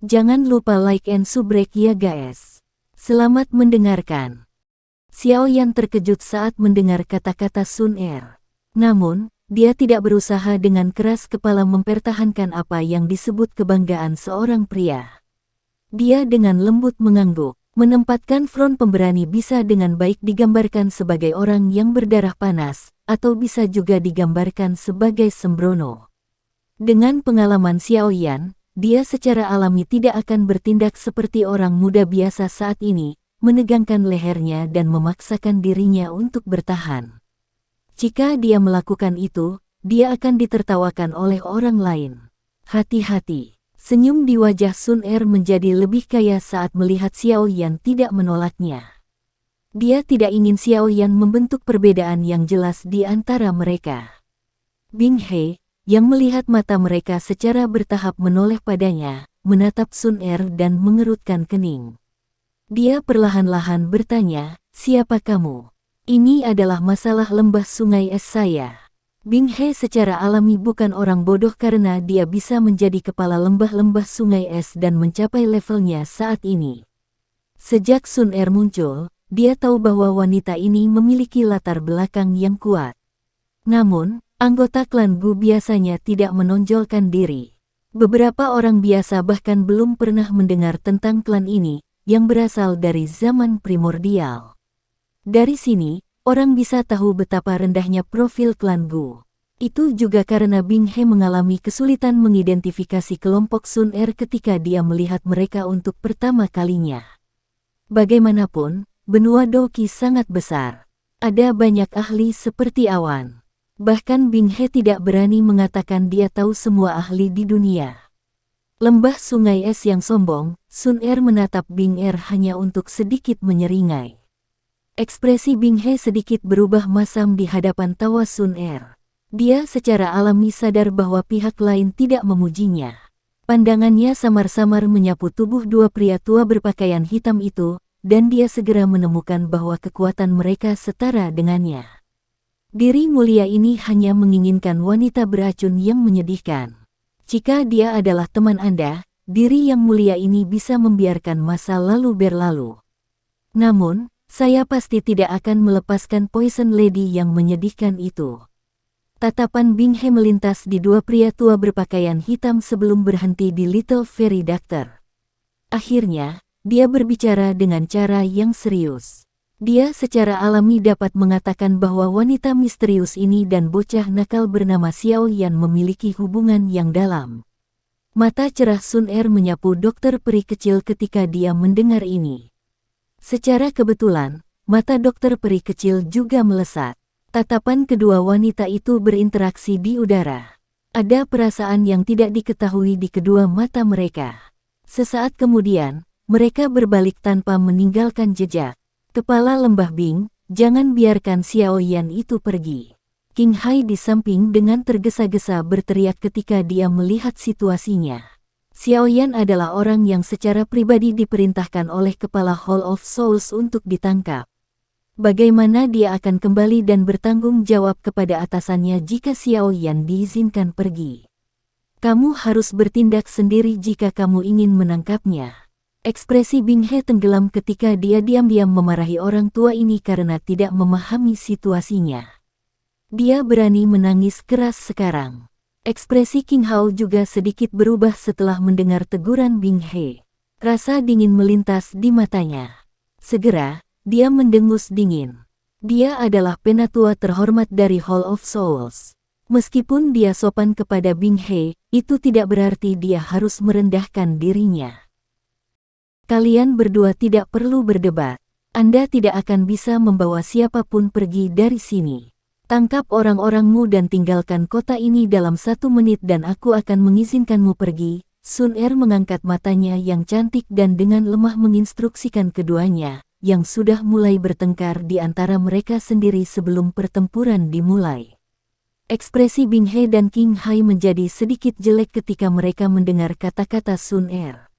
Jangan lupa like and subscribe ya guys. Selamat mendengarkan. Xiao Yan terkejut saat mendengar kata-kata Sun Er. Namun, dia tidak berusaha dengan keras kepala mempertahankan apa yang disebut kebanggaan seorang pria. Dia dengan lembut mengangguk. Menempatkan front pemberani bisa dengan baik digambarkan sebagai orang yang berdarah panas, atau bisa juga digambarkan sebagai sembrono. Dengan pengalaman Xiao Yan, dia secara alami tidak akan bertindak seperti orang muda biasa saat ini, menegangkan lehernya dan memaksakan dirinya untuk bertahan. Jika dia melakukan itu, dia akan ditertawakan oleh orang lain. Hati-hati. Senyum di wajah Sun Er menjadi lebih kaya saat melihat Xiao Yan tidak menolaknya. Dia tidak ingin Xiao Yan membentuk perbedaan yang jelas di antara mereka. Bing He, yang melihat mata mereka secara bertahap menoleh padanya, menatap Sun Er dan mengerutkan kening. Dia perlahan-lahan bertanya, "Siapa kamu?" "Ini adalah masalah lembah sungai es saya." Bing He secara alami bukan orang bodoh karena dia bisa menjadi kepala lembah-lembah sungai es dan mencapai levelnya saat ini. Sejak Sun Er muncul, dia tahu bahwa wanita ini memiliki latar belakang yang kuat. Namun, anggota klan Gu biasanya tidak menonjolkan diri. Beberapa orang biasa bahkan belum pernah mendengar tentang klan ini, yang berasal dari zaman primordial. Dari sini, orang bisa tahu betapa rendahnya profil klan Gu. Itu juga karena Bing He mengalami kesulitan mengidentifikasi kelompok Sun Er ketika dia melihat mereka untuk pertama kalinya. Bagaimanapun, benua Doqi sangat besar. Ada banyak ahli seperti awan. Bahkan Bing He tidak berani mengatakan dia tahu semua ahli di dunia. Lembah sungai es yang sombong, Sun Er menatap Bing Er hanya untuk sedikit menyeringai. Ekspresi Bing He sedikit berubah masam di hadapan tawa Sun Er. Dia secara alami sadar bahwa pihak lain tidak memujinya. Pandangannya samar-samar menyapu tubuh dua pria tua berpakaian hitam itu, dan dia segera menemukan bahwa kekuatan mereka setara dengannya. Diri mulia ini hanya menginginkan wanita beracun yang menyedihkan. Jika dia adalah teman Anda, diri yang mulia ini bisa membiarkan masa lalu berlalu. Namun, saya pasti tidak akan melepaskan Poison Lady yang menyedihkan itu. Tatapan Bing He melintas di dua pria tua berpakaian hitam sebelum berhenti di Little Fairy Doctor. Akhirnya, dia berbicara dengan cara yang serius. Dia secara alami dapat mengatakan bahwa wanita misterius ini dan bocah nakal bernama Xiao Yan memiliki hubungan yang dalam. Mata cerah Sun Er menyapu dokter peri kecil ketika dia mendengar ini. Secara kebetulan, mata dokter peri kecil juga melesat. Tatapan kedua wanita itu berinteraksi di udara. Ada perasaan yang tidak diketahui di kedua mata mereka. Sesaat kemudian, mereka berbalik tanpa meninggalkan jejak. Kepala Lembah Bing, jangan biarkan Xiao Yan itu pergi. King Hai di samping dengan tergesa-gesa berteriak ketika dia melihat situasinya. Xiao Yan adalah orang yang secara pribadi diperintahkan oleh kepala Hall of Souls untuk ditangkap. Bagaimana dia akan kembali dan bertanggung jawab kepada atasannya jika Xiao Yan diizinkan pergi? Kamu harus bertindak sendiri jika kamu ingin menangkapnya. Ekspresi Bing He tenggelam ketika dia diam-diam memarahi orang tua ini karena tidak memahami situasinya. Dia berani menangis keras sekarang. Ekspresi King Hao juga sedikit berubah setelah mendengar teguran Bing He. Rasa dingin melintas di matanya. Segera, dia mendengus dingin. Dia adalah penatua terhormat dari Hall of Souls. Meskipun dia sopan kepada Bing He, itu tidak berarti dia harus merendahkan dirinya. Kalian berdua tidak perlu berdebat. Anda tidak akan bisa membawa siapapun pergi dari sini. Tangkap orang-orangmu dan tinggalkan kota ini dalam 1 menit dan aku akan mengizinkanmu pergi. Sun Er mengangkat matanya yang cantik dan dengan lemah menginstruksikan keduanya, yang sudah mulai bertengkar di antara mereka sendiri sebelum pertempuran dimulai. Ekspresi Bing He dan King Hai menjadi sedikit jelek ketika mereka mendengar kata-kata Sun Er.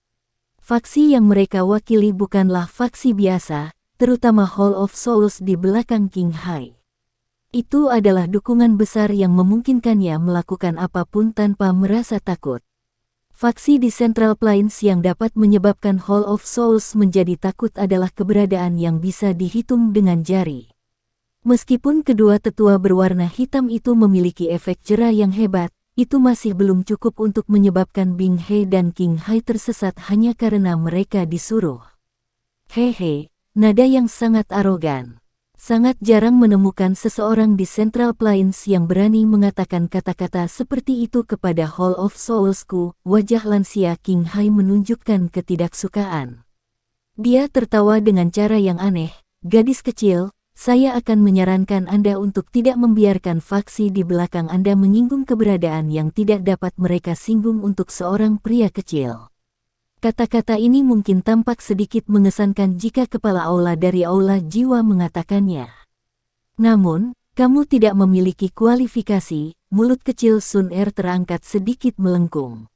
Faksi yang mereka wakili bukanlah faksi biasa, terutama Hall of Souls di belakang King Hai. Itu adalah dukungan besar yang memungkinkannya melakukan apapun tanpa merasa takut. Faksi di Central Plains yang dapat menyebabkan Hall of Souls menjadi takut adalah keberadaan yang bisa dihitung dengan jari. Meskipun kedua tetua berwarna hitam itu memiliki efek jera yang hebat, itu masih belum cukup untuk menyebabkan Bing He dan King Hai tersesat hanya karena mereka disuruh. Hehe, nada yang sangat arogan. Sangat jarang menemukan seseorang di Central Plains yang berani mengatakan kata-kata seperti itu kepada Hall of Soulsku. Wajah lansia King Hai menunjukkan ketidaksukaan. Dia tertawa dengan cara yang aneh. Gadis kecil, saya akan menyarankan Anda untuk tidak membiarkan faksi di belakang Anda menyinggung keberadaan yang tidak dapat mereka singgung untuk seorang pria kecil. Kata-kata ini mungkin tampak sedikit mengesankan jika kepala aula dari aula jiwa mengatakannya. Namun, kamu tidak memiliki kualifikasi. Mulut kecil Sun Er terangkat sedikit melengkung.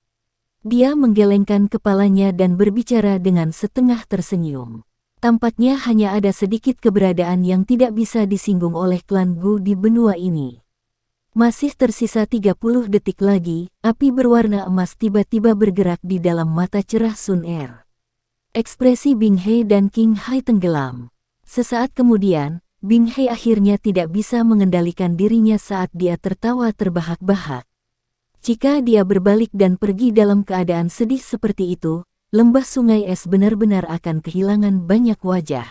Dia menggelengkan kepalanya dan berbicara dengan setengah tersenyum. Tampaknya hanya ada sedikit keberadaan yang tidak bisa disinggung oleh klan Gu di benua ini. Masih tersisa 30 detik lagi, api berwarna emas tiba-tiba bergerak di dalam mata cerah Sun Er. Ekspresi Bing He dan King Hai tenggelam. Sesaat kemudian, Bing He akhirnya tidak bisa mengendalikan dirinya saat dia tertawa terbahak-bahak. Jika dia berbalik dan pergi dalam keadaan sedih seperti itu, lembah sungai es benar-benar akan kehilangan banyak wajah.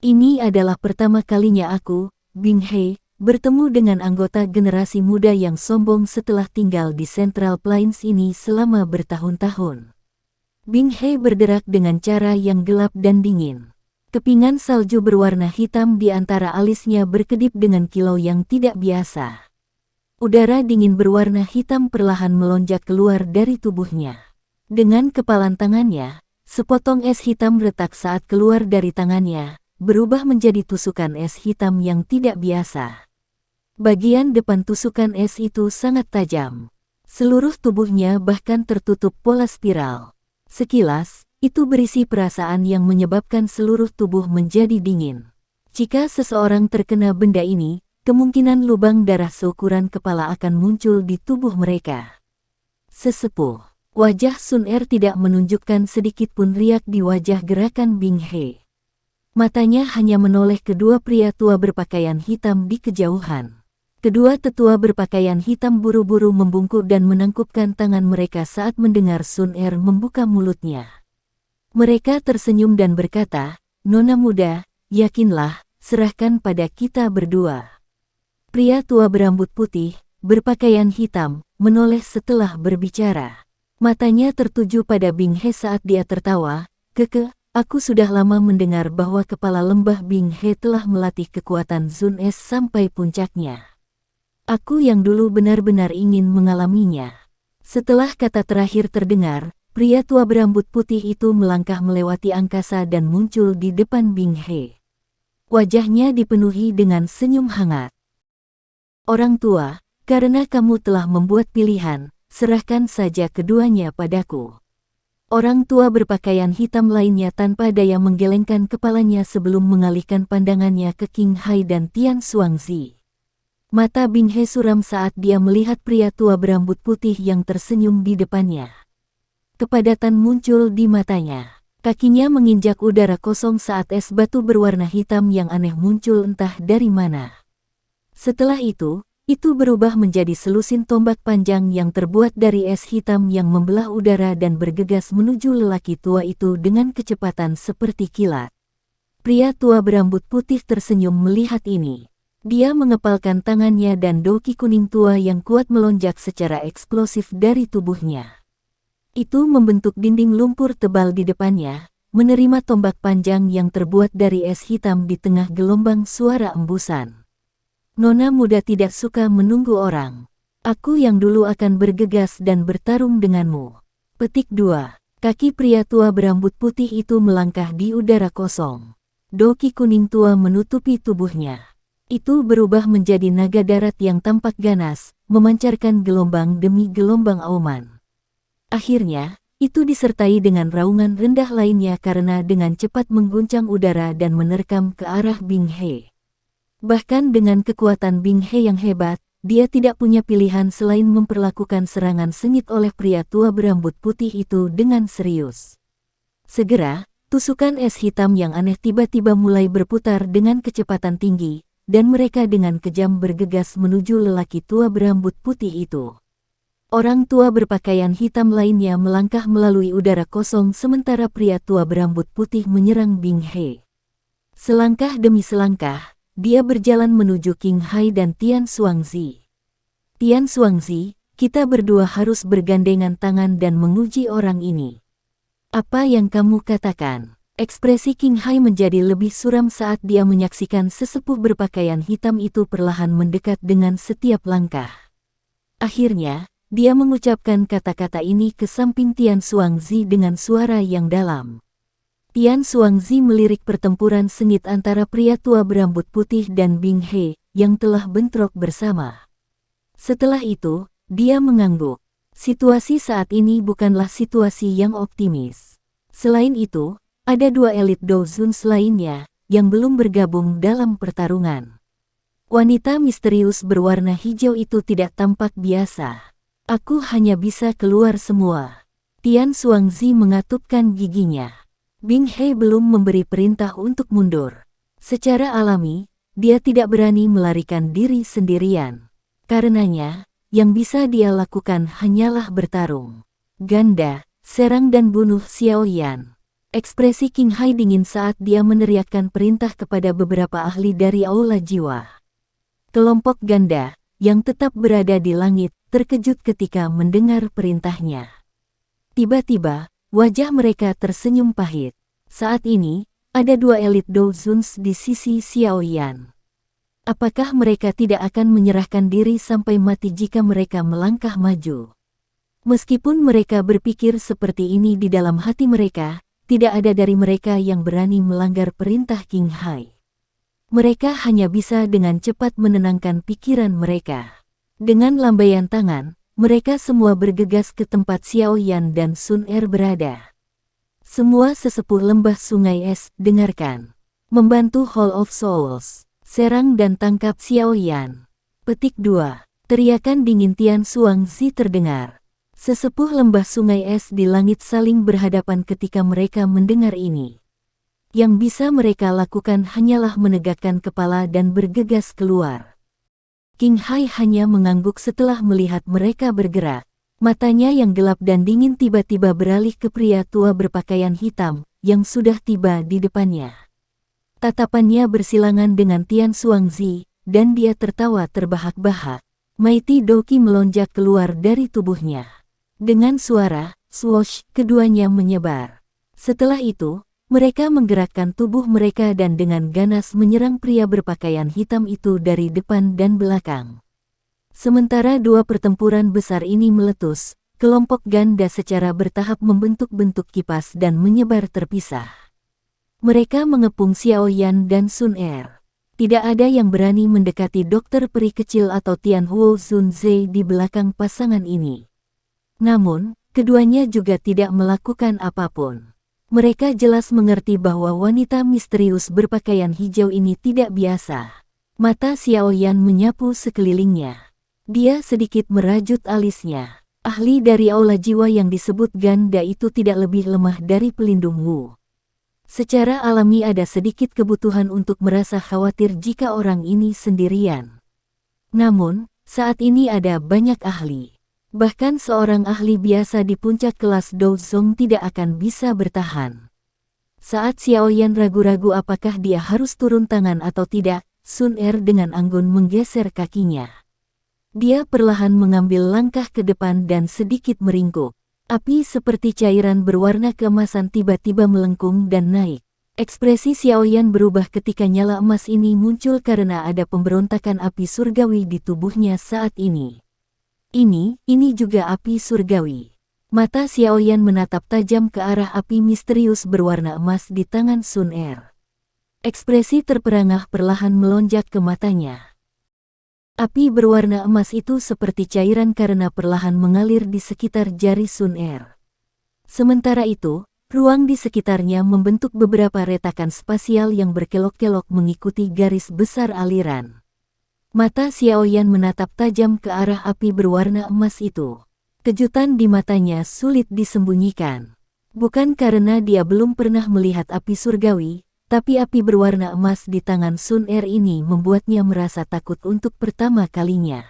Ini adalah pertama kalinya aku, Bing He, bertemu dengan anggota generasi muda yang sombong setelah tinggal di Central Plains ini selama bertahun-tahun. Bing He berderak dengan cara yang gelap dan dingin. Kepingan salju berwarna hitam di antara alisnya berkedip dengan kilau yang tidak biasa. Udara dingin berwarna hitam perlahan melonjak keluar dari tubuhnya. Dengan kepalan tangannya, sepotong es hitam retak saat keluar dari tangannya, berubah menjadi tusukan es hitam yang tidak biasa. Bagian depan tusukan es itu sangat tajam. Seluruh tubuhnya bahkan tertutup pola spiral. Sekilas, itu berisi perasaan yang menyebabkan seluruh tubuh menjadi dingin. Jika seseorang terkena benda ini, kemungkinan lubang darah seukuran kepala akan muncul di tubuh mereka. Sesepuh, wajah Sun Er tidak menunjukkan sedikit pun riak di wajah gerakan Bing He. Matanya hanya menoleh kedua pria tua berpakaian hitam di kejauhan. Kedua tetua berpakaian hitam buru-buru membungkuk dan menangkupkan tangan mereka saat mendengar Sun Er membuka mulutnya. Mereka tersenyum dan berkata, "Nona muda, yakinlah, serahkan pada kita berdua." Pria tua berambut putih, berpakaian hitam, menoleh setelah berbicara. Matanya tertuju pada Bing He saat dia tertawa. Aku sudah lama mendengar bahwa kepala lembah Bing He telah melatih kekuatan Sun Es sampai puncaknya. Aku yang dulu benar-benar ingin mengalaminya. Setelah kata terakhir terdengar, pria tua berambut putih itu melangkah melewati angkasa dan muncul di depan Bing He. Wajahnya dipenuhi dengan senyum hangat. Orang tua, karena kamu telah membuat pilihan, serahkan saja keduanya padaku. Orang tua berpakaian hitam lainnya tanpa daya menggelengkan kepalanya sebelum mengalihkan pandangannya ke King Hai dan Tian Xuangzi. Mata Bing He suram saat dia melihat pria tua berambut putih yang tersenyum di depannya. Kepadatan muncul di matanya. Kakinya menginjak udara kosong saat es batu berwarna hitam yang aneh muncul entah dari mana. Setelah itu berubah menjadi selusin tombak panjang yang terbuat dari es hitam yang membelah udara dan bergegas menuju lelaki tua itu dengan kecepatan seperti kilat. Pria tua berambut putih tersenyum melihat ini. Dia mengepalkan tangannya dan doki kuning tua yang kuat melonjak secara eksplosif dari tubuhnya. Itu membentuk dinding lumpur tebal di depannya, menerima tombak panjang yang terbuat dari es hitam di tengah gelombang suara embusan. Nona muda tidak suka menunggu orang. Aku yang dulu akan bergegas dan bertarung denganmu. Petik 2. Kaki pria tua berambut putih itu melangkah di udara kosong. Doki kuning tua menutupi tubuhnya. Itu berubah menjadi naga darat yang tampak ganas, memancarkan gelombang demi gelombang auman. Akhirnya, itu disertai dengan raungan rendah lainnya karena dengan cepat mengguncang udara dan menerkam ke arah Bing He. Bahkan dengan kekuatan Bing He yang hebat, dia tidak punya pilihan selain memperlakukan serangan sengit oleh pria tua berambut putih itu dengan serius. Segera, tusukan es hitam yang aneh tiba-tiba mulai berputar dengan kecepatan tinggi, dan mereka dengan kejam bergegas menuju lelaki tua berambut putih itu. Orang tua berpakaian hitam lainnya melangkah melalui udara kosong sementara pria tua berambut putih menyerang Bing He. Selangkah demi selangkah, dia berjalan menuju Qing Hai dan Tian Xuangzi. Tian Xuangzi, kita berdua harus bergandengan tangan dan menguji orang ini. Apa yang kamu katakan? Ekspresi Qing Hai menjadi lebih suram saat dia menyaksikan sesepuh berpakaian hitam itu perlahan mendekat dengan setiap langkah. Akhirnya, dia mengucapkan kata-kata ini ke samping Tian Xuangzi dengan suara yang dalam. Tian Xuangzi melirik pertempuran sengit antara pria tua berambut putih dan Bing He, yang telah bentrok bersama. Setelah itu, dia mengangguk. Situasi saat ini bukanlah situasi yang optimis. Selain itu, ada dua elit Dozuns lainnya, yang belum bergabung dalam pertarungan. Wanita misterius berwarna hijau itu tidak tampak biasa. Aku hanya bisa keluar semua. Tian Xuangzi mengatupkan giginya. Bing He belum memberi perintah untuk mundur. Secara alami, dia tidak berani melarikan diri sendirian. Karenanya, yang bisa dia lakukan hanyalah bertarung. Ganda, serang dan bunuh Xiao Yan. Ekspresi Qing Hai dingin saat dia meneriakkan perintah kepada beberapa ahli dari Aula Jiwa. Kelompok ganda, yang tetap berada di langit, terkejut ketika mendengar perintahnya. Tiba-tiba, wajah mereka tersenyum pahit. Saat ini, ada dua elit Dozuns di sisi Xiao Yan. Apakah mereka tidak akan menyerahkan diri sampai mati jika mereka melangkah maju? Meskipun mereka berpikir seperti ini di dalam hati mereka, tidak ada dari mereka yang berani melanggar perintah Qing Hai. Mereka hanya bisa dengan cepat menenangkan pikiran mereka. Dengan lambaian tangan, mereka semua bergegas ke tempat Xiao Yan dan Sun Er berada. Semua sesepuh lembah sungai es, dengarkan. Membantu Hall of Souls. Serang dan tangkap Xiao Yan. Petik 2. Teriakan dingin Tian Xuangzi terdengar. Sesepuh lembah sungai es di langit saling berhadapan ketika mereka mendengar ini. Yang bisa mereka lakukan hanyalah menegakkan kepala dan bergegas keluar. Qing Hai hanya mengangguk setelah melihat mereka bergerak. Matanya yang gelap dan dingin tiba-tiba beralih ke pria tua berpakaian hitam, yang sudah tiba di depannya. Tatapannya bersilangan dengan Tian Xuangzi, dan dia tertawa terbahak-bahak. Mighty Doqi melonjak keluar dari tubuhnya. Dengan suara, swoosh, keduanya menyebar. Setelah itu, mereka menggerakkan tubuh mereka dan dengan ganas menyerang pria berpakaian hitam itu dari depan dan belakang. Sementara dua pertempuran besar ini meletus, kelompok ganda secara bertahap membentuk-bentuk kipas dan menyebar terpisah. Mereka mengepung Xiao Yan dan Sun Er. Tidak ada yang berani mendekati dokter peri kecil atau Tian Huo Zunze di belakang pasangan ini. Namun, keduanya juga tidak melakukan apapun. Mereka jelas mengerti bahwa wanita misterius berpakaian hijau ini tidak biasa. Mata Xiao Yan menyapu sekelilingnya. Dia sedikit merajut alisnya. Ahli dari aula jiwa yang disebut ganda itu tidak lebih lemah dari pelindung Wu. Secara alami ada sedikit kebutuhan untuk merasa khawatir jika orang ini sendirian. Namun, saat ini ada banyak ahli. Bahkan seorang ahli biasa di puncak kelas Douzong tidak akan bisa bertahan. Saat Xiao Yan ragu-ragu apakah dia harus turun tangan atau tidak, Sun Er dengan anggun menggeser kakinya. Dia perlahan mengambil langkah ke depan dan sedikit meringkuk. Api seperti cairan berwarna keemasan tiba-tiba melengkung dan naik. Ekspresi Xiao Yan berubah ketika nyala emas ini muncul karena ada pemberontakan api surgawi di tubuhnya saat ini. Ini juga api surgawi. Mata Xiao Yan menatap tajam ke arah api misterius berwarna emas di tangan Sun Er. Ekspresi terperangah perlahan melonjak ke matanya. Api berwarna emas itu seperti cairan karena perlahan mengalir di sekitar jari Sun Er. Sementara itu, ruang di sekitarnya membentuk beberapa retakan spasial yang berkelok-kelok mengikuti garis besar aliran. Mata Xiaoyan menatap tajam ke arah api berwarna emas itu. Kejutan di matanya sulit disembunyikan. Bukan karena dia belum pernah melihat api surgawi, tapi api berwarna emas di tangan Sun Er ini membuatnya merasa takut untuk pertama kalinya.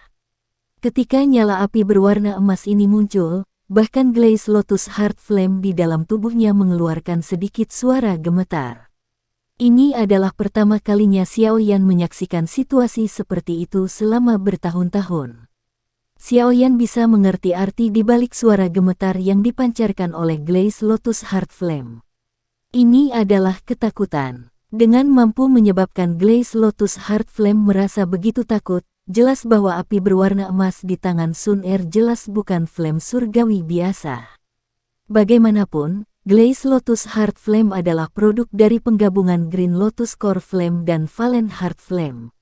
Ketika nyala api berwarna emas ini muncul, bahkan Glaze Lotus Heart Flame di dalam tubuhnya mengeluarkan sedikit suara gemetar. Ini adalah pertama kalinya Xiaoyan menyaksikan situasi seperti itu selama bertahun-tahun. Xiaoyan bisa mengerti arti di balik suara gemetar yang dipancarkan oleh Glaze Lotus Heart Flame. Ini adalah ketakutan. Dengan mampu menyebabkan Glaze Lotus Heart Flame merasa begitu takut, jelas bahwa api berwarna emas di tangan Sun Er jelas bukan flame surgawi biasa. Bagaimanapun, Glaze Lotus Heart Flame adalah produk dari penggabungan Green Lotus Core Flame dan Valen Heart Flame.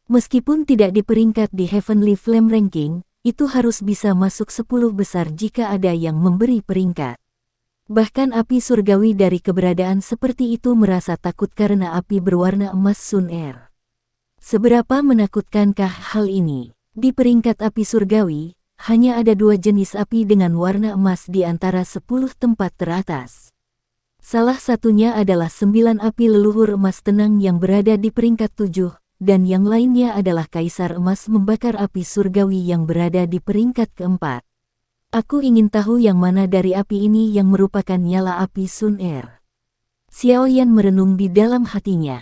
Meskipun tidak di peringkat di Heavenly Flame Ranking, itu harus bisa masuk 10 besar jika ada yang memberi peringkat. Bahkan api surgawi dari keberadaan seperti itu merasa takut karena api berwarna emas Sun Er. Seberapa menakutkankah hal ini? Di peringkat api surgawi, hanya ada 2 jenis api dengan warna emas di antara 10 tempat teratas. Salah satunya adalah 9 api leluhur emas tenang yang berada di peringkat 7, dan yang lainnya adalah kaisar emas membakar api surgawi yang berada di peringkat keempat. Aku ingin tahu yang mana dari api ini yang merupakan nyala api Sun Er. Xiaoyan merenung di dalam hatinya.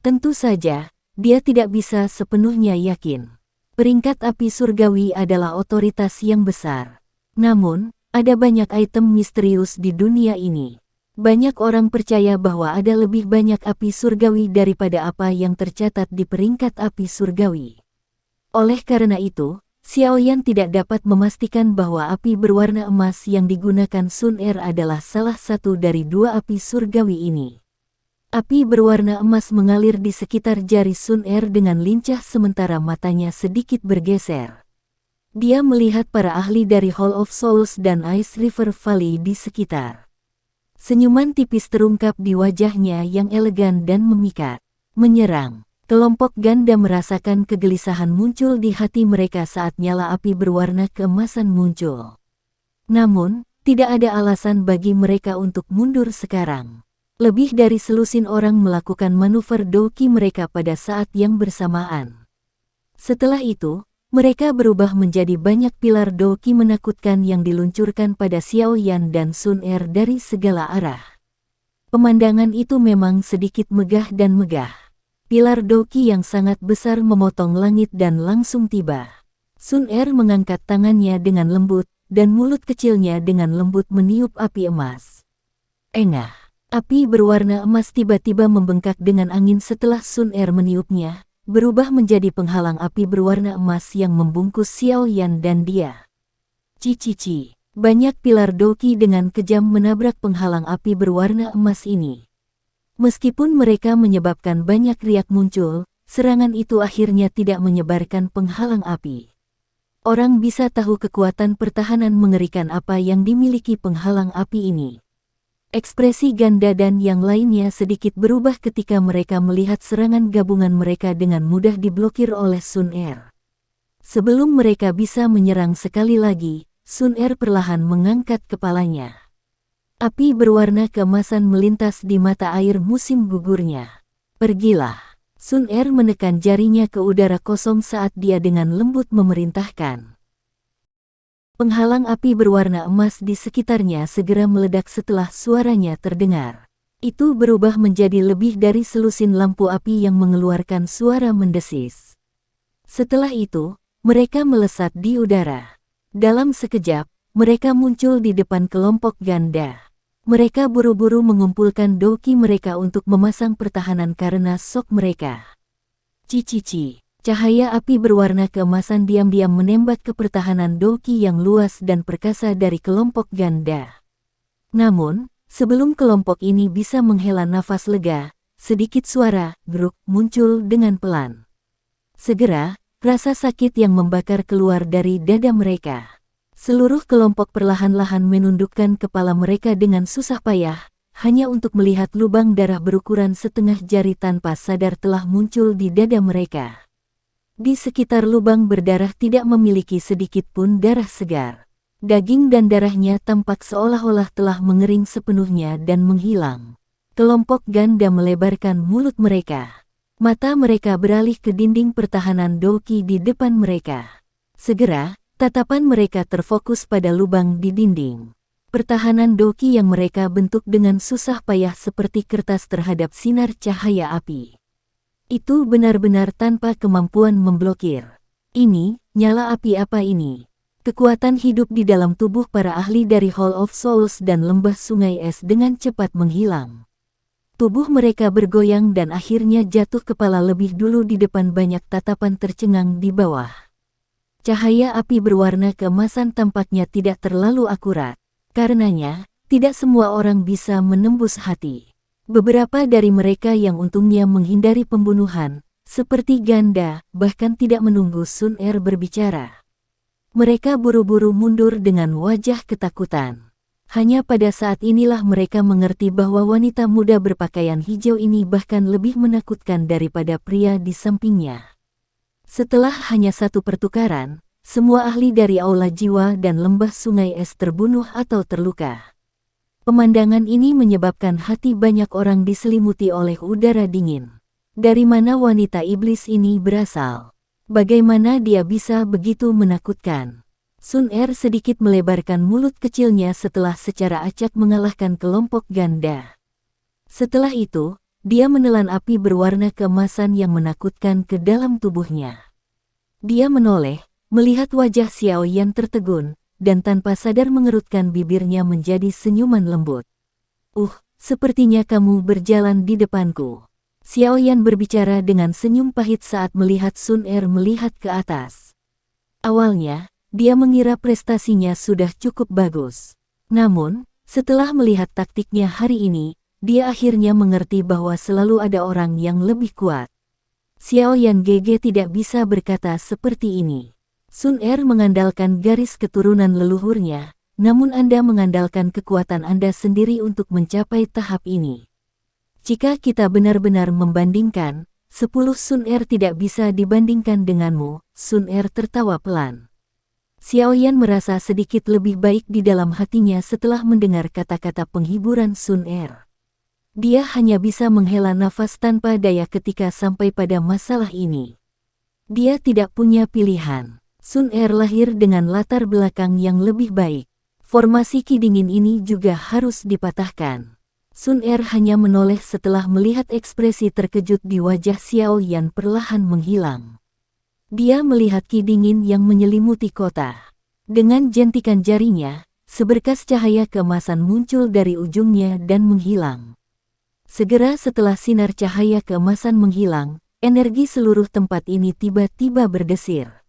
Tentu saja, dia tidak bisa sepenuhnya yakin. Peringkat api surgawi adalah otoritas yang besar. Namun, ada banyak item misterius di dunia ini. Banyak orang percaya bahwa ada lebih banyak api surgawi daripada apa yang tercatat di peringkat api surgawi. Oleh karena itu, Xiaoyan tidak dapat memastikan bahwa api berwarna emas yang digunakan Sun Er adalah salah satu dari 2 api surgawi ini. Api berwarna emas mengalir di sekitar jari Sun Er dengan lincah sementara matanya sedikit bergeser. Dia melihat para ahli dari Hall of Souls dan Ice River Valley di sekitar. Senyuman tipis terungkap di wajahnya yang elegan dan memikat. Menyerang. Kelompok ganda merasakan kegelisahan muncul di hati mereka saat nyala api berwarna keemasan muncul. Namun, tidak ada alasan bagi mereka untuk mundur sekarang. Lebih dari selusin orang melakukan manuver Doki mereka pada saat yang bersamaan. Setelah itu, mereka berubah menjadi banyak pilar Doki menakutkan yang diluncurkan pada Xiaoyan dan Sun Er dari segala arah. Pemandangan itu memang sedikit megah dan megah. Pilar Doki yang sangat besar memotong langit dan langsung tiba. Sun Er mengangkat tangannya dengan lembut, dan mulut kecilnya dengan lembut meniup api emas. Engah. Api berwarna emas tiba-tiba membengkak dengan angin setelah Sun Er meniupnya, berubah menjadi penghalang api berwarna emas yang membungkus Xiaoyan dan dia. Cici. Banyak pilar Doki dengan kejam menabrak penghalang api berwarna emas ini. Meskipun mereka menyebabkan banyak riak muncul, serangan itu akhirnya tidak menyebarkan penghalang api. Orang bisa tahu kekuatan pertahanan mengerikan apa yang dimiliki penghalang api ini. Ekspresi ganda dan yang lainnya sedikit berubah ketika mereka melihat serangan gabungan mereka dengan mudah diblokir oleh Sun Er. Sebelum mereka bisa menyerang sekali lagi, Sun Er perlahan mengangkat kepalanya. Api berwarna keemasan melintas di mata air musim gugurnya. Pergilah. Sun Er menekan jarinya ke udara kosong saat dia dengan lembut memerintahkan. Penghalang api berwarna emas di sekitarnya segera meledak setelah suaranya terdengar. Itu berubah menjadi lebih dari selusin lampu api yang mengeluarkan suara mendesis. Setelah itu, mereka melesat di udara. Dalam sekejap, mereka muncul di depan kelompok ganda. Mereka buru-buru mengumpulkan Doki mereka untuk memasang pertahanan karena shock mereka. Cici. Cahaya api berwarna keemasan diam-diam menembak ke pertahanan Doki yang luas dan perkasa dari kelompok ganda. Namun, sebelum kelompok ini bisa menghela nafas lega, sedikit suara gruk muncul dengan pelan. Segera, rasa sakit yang membakar keluar dari dada mereka. Seluruh kelompok perlahan-lahan menundukkan kepala mereka dengan susah payah, hanya untuk melihat lubang darah berukuran setengah jari tanpa sadar telah muncul di dada mereka. Di sekitar lubang berdarah tidak memiliki sedikit pun darah segar. Daging dan darahnya tampak seolah-olah telah mengering sepenuhnya dan menghilang. Kelompok ganda melebarkan mulut mereka. Mata mereka beralih ke dinding pertahanan Doki di depan mereka. Segera, tatapan mereka terfokus pada lubang di dinding. Pertahanan Doki yang mereka bentuk dengan susah payah seperti kertas terhadap sinar cahaya api. Itu benar-benar tanpa kemampuan memblokir. Ini, nyala api apa ini? Kekuatan hidup di dalam tubuh para ahli dari Hall of Souls dan lembah sungai es dengan cepat menghilang. Tubuh mereka bergoyang dan akhirnya jatuh kepala lebih dulu di depan banyak tatapan tercengang di bawah. Cahaya api berwarna keemasan tampaknya tidak terlalu akurat. Karenanya, tidak semua orang bisa menembus hati. Beberapa dari mereka yang untungnya menghindari pembunuhan, seperti ganda, bahkan tidak menunggu Sun Er berbicara. Mereka buru-buru mundur dengan wajah ketakutan. Hanya pada saat inilah mereka mengerti bahwa wanita muda berpakaian hijau ini bahkan lebih menakutkan daripada pria di sampingnya. Setelah hanya satu pertukaran, semua ahli dari Aula Jiwa dan Lembah Sungai Es terbunuh atau terluka. Pemandangan ini menyebabkan hati banyak orang diselimuti oleh udara dingin. Dari mana wanita iblis ini berasal? Bagaimana dia bisa begitu menakutkan? Sun Er sedikit melebarkan mulut kecilnya setelah secara acak mengalahkan kelompok ganda. Setelah itu, dia menelan api berwarna keemasan yang menakutkan ke dalam tubuhnya. Dia menoleh, melihat wajah Xiao Yan tertegun, dan tanpa sadar mengerutkan bibirnya menjadi senyuman lembut. Sepertinya kamu berjalan di depanku. Xiao Yan berbicara dengan senyum pahit saat melihat Sun Er melihat ke atas. Awalnya, dia mengira prestasinya sudah cukup bagus. Namun, setelah melihat taktiknya hari ini, dia akhirnya mengerti bahwa selalu ada orang yang lebih kuat. Xiao Yan GG tidak bisa berkata seperti ini. Sun Er mengandalkan garis keturunan leluhurnya, namun Anda mengandalkan kekuatan Anda sendiri untuk mencapai tahap ini. Jika kita benar-benar membandingkan, 10 Sun Er tidak bisa dibandingkan denganmu. Sun Er tertawa pelan. Xiao Yan merasa sedikit lebih baik di dalam hatinya setelah mendengar kata-kata penghiburan Sun Er. Dia hanya bisa menghela nafas tanpa daya ketika sampai pada masalah ini. Dia tidak punya pilihan. Sun Er lahir dengan latar belakang yang lebih baik. Formasi ki dingin ini juga harus dipatahkan. Sun Er hanya menoleh setelah melihat ekspresi terkejut di wajah Xiao Yan perlahan menghilang. Dia melihat ki dingin yang menyelimuti kota. Dengan jentikan jarinya, seberkas cahaya keemasan muncul dari ujungnya dan menghilang. Segera setelah sinar cahaya keemasan menghilang, energi seluruh tempat ini tiba-tiba berdesir.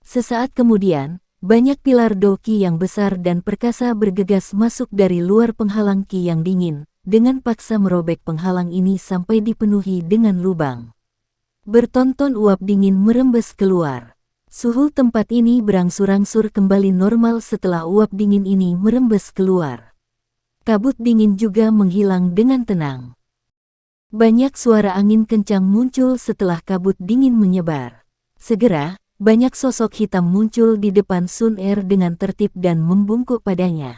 Sesaat kemudian, banyak pilar Doki yang besar dan perkasa bergegas masuk dari luar penghalang ki yang dingin, dengan paksa merobek penghalang ini sampai dipenuhi dengan lubang. Bertonton uap dingin merembes keluar. Suhu tempat ini berangsur-angsur kembali normal setelah uap dingin ini merembes keluar. Kabut dingin juga menghilang dengan tenang. Banyak suara angin kencang muncul setelah kabut dingin menyebar. Segera, banyak sosok hitam muncul di depan Sun Er dengan tertib dan membungkuk padanya.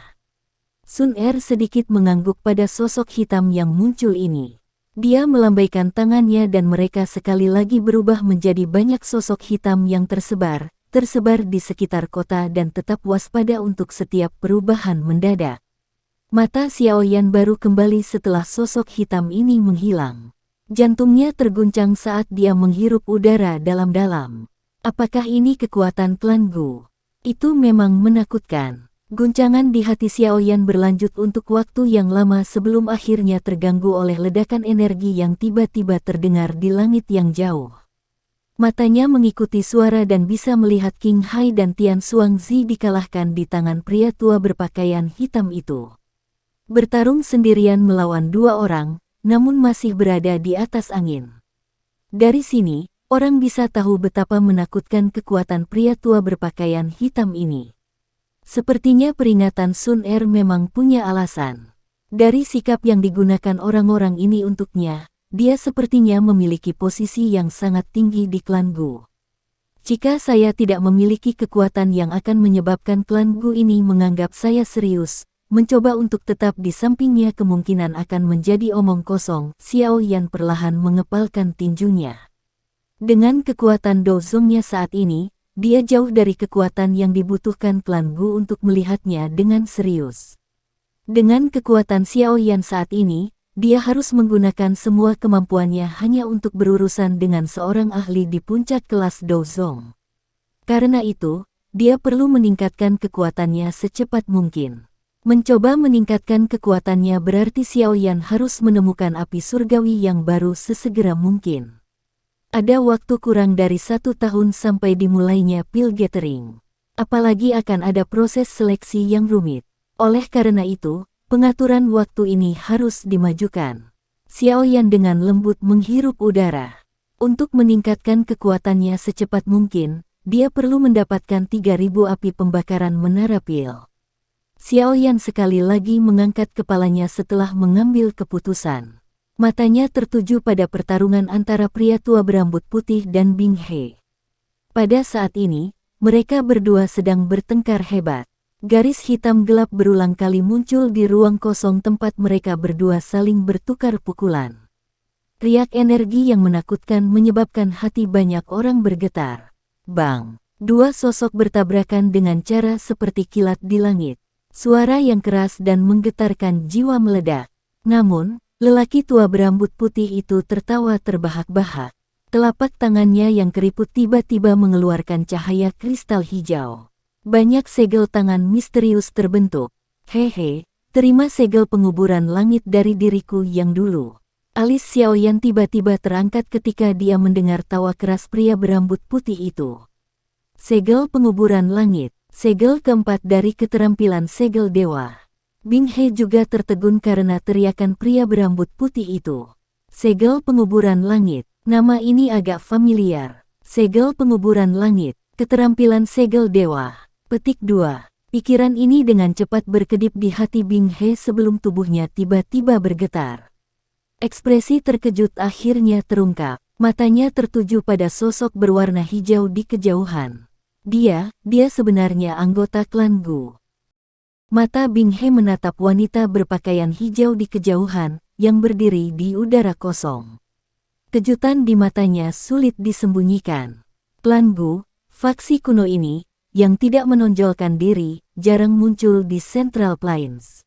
Sun Er sedikit mengangguk pada sosok hitam yang muncul ini. Dia melambaikan tangannya dan mereka sekali lagi berubah menjadi banyak sosok hitam yang tersebar di sekitar kota dan tetap waspada untuk setiap perubahan mendadak. Mata Xiao Yan baru kembali setelah sosok hitam ini menghilang. Jantungnya terguncang saat dia menghirup udara dalam-dalam. Apakah ini kekuatan klan Gu? Itu memang menakutkan. Guncangan di hati Xiao Yan berlanjut untuk waktu yang lama sebelum akhirnya terganggu oleh ledakan energi yang tiba-tiba terdengar di langit yang jauh. Matanya mengikuti suara dan bisa melihat King Hai dan Tian Xuangzi dikalahkan di tangan pria tua berpakaian hitam itu. Bertarung sendirian melawan dua orang, namun masih berada di atas angin. Dari sini, orang bisa tahu betapa menakutkan kekuatan pria tua berpakaian hitam ini. Sepertinya peringatan Sun Er memang punya alasan. Dari sikap yang digunakan orang-orang ini untuknya, dia sepertinya memiliki posisi yang sangat tinggi di klan Gu. Jika saya tidak memiliki kekuatan yang akan menyebabkan klan Gu ini menganggap saya serius, mencoba untuk tetap di sampingnya kemungkinan akan menjadi omong kosong. Xiao Yan perlahan mengepalkan tinjunya. Dengan kekuatan dozongnya saat ini, dia jauh dari kekuatan yang dibutuhkan klan Gu untuk melihatnya dengan serius. Dengan kekuatan Xiao Yan saat ini, dia harus menggunakan semua kemampuannya hanya untuk berurusan dengan seorang ahli di puncak kelas dozong. Karena itu, dia perlu meningkatkan kekuatannya secepat mungkin. Mencoba meningkatkan kekuatannya berarti Xiao Yan harus menemukan api surgawi yang baru sesegera mungkin. Ada waktu kurang dari 1 tahun sampai dimulainya pil gathering. Apalagi akan ada proses seleksi yang rumit. Oleh karena itu, pengaturan waktu ini harus dimajukan. Xiao Yan dengan lembut menghirup udara. Untuk meningkatkan kekuatannya secepat mungkin, dia perlu mendapatkan 3.000 api pembakaran menara pil. Xiao Yan sekali lagi mengangkat kepalanya setelah mengambil keputusan. Matanya tertuju pada pertarungan antara pria tua berambut putih dan Bing He. Pada saat ini, mereka berdua sedang bertengkar hebat. Garis hitam gelap berulang kali muncul di ruang kosong tempat mereka berdua saling bertukar pukulan. Riak energi yang menakutkan menyebabkan hati banyak orang bergetar. Bang! Dua sosok bertabrakan dengan cara seperti kilat di langit. Suara yang keras dan menggetarkan jiwa meledak. Namun, lelaki tua berambut putih itu tertawa terbahak-bahak. Telapak tangannya yang keriput tiba-tiba mengeluarkan cahaya kristal hijau. Banyak segel tangan misterius terbentuk. Hehe, terima segel penguburan langit dari diriku yang dulu. Alis Xiao Yan tiba-tiba terangkat ketika dia mendengar tawa keras pria berambut putih itu. Segel penguburan langit, segel keempat dari keterampilan segel dewa. Bing He juga tertegun karena teriakan pria berambut putih itu. Segel penguburan langit, nama ini agak familiar. Segel penguburan langit, keterampilan segel dewa. Petik 2. Pikiran ini dengan cepat berkedip di hati Bing He sebelum tubuhnya tiba-tiba bergetar. Ekspresi terkejut akhirnya terungkap. Matanya tertuju pada sosok berwarna hijau di kejauhan. Dia sebenarnya anggota klan Gu. Mata Bing He menatap wanita berpakaian hijau di kejauhan, yang berdiri di udara kosong. Kejutan di matanya sulit disembunyikan. Klan Gu, faksi kuno ini, yang tidak menonjolkan diri, jarang muncul di Central Plains.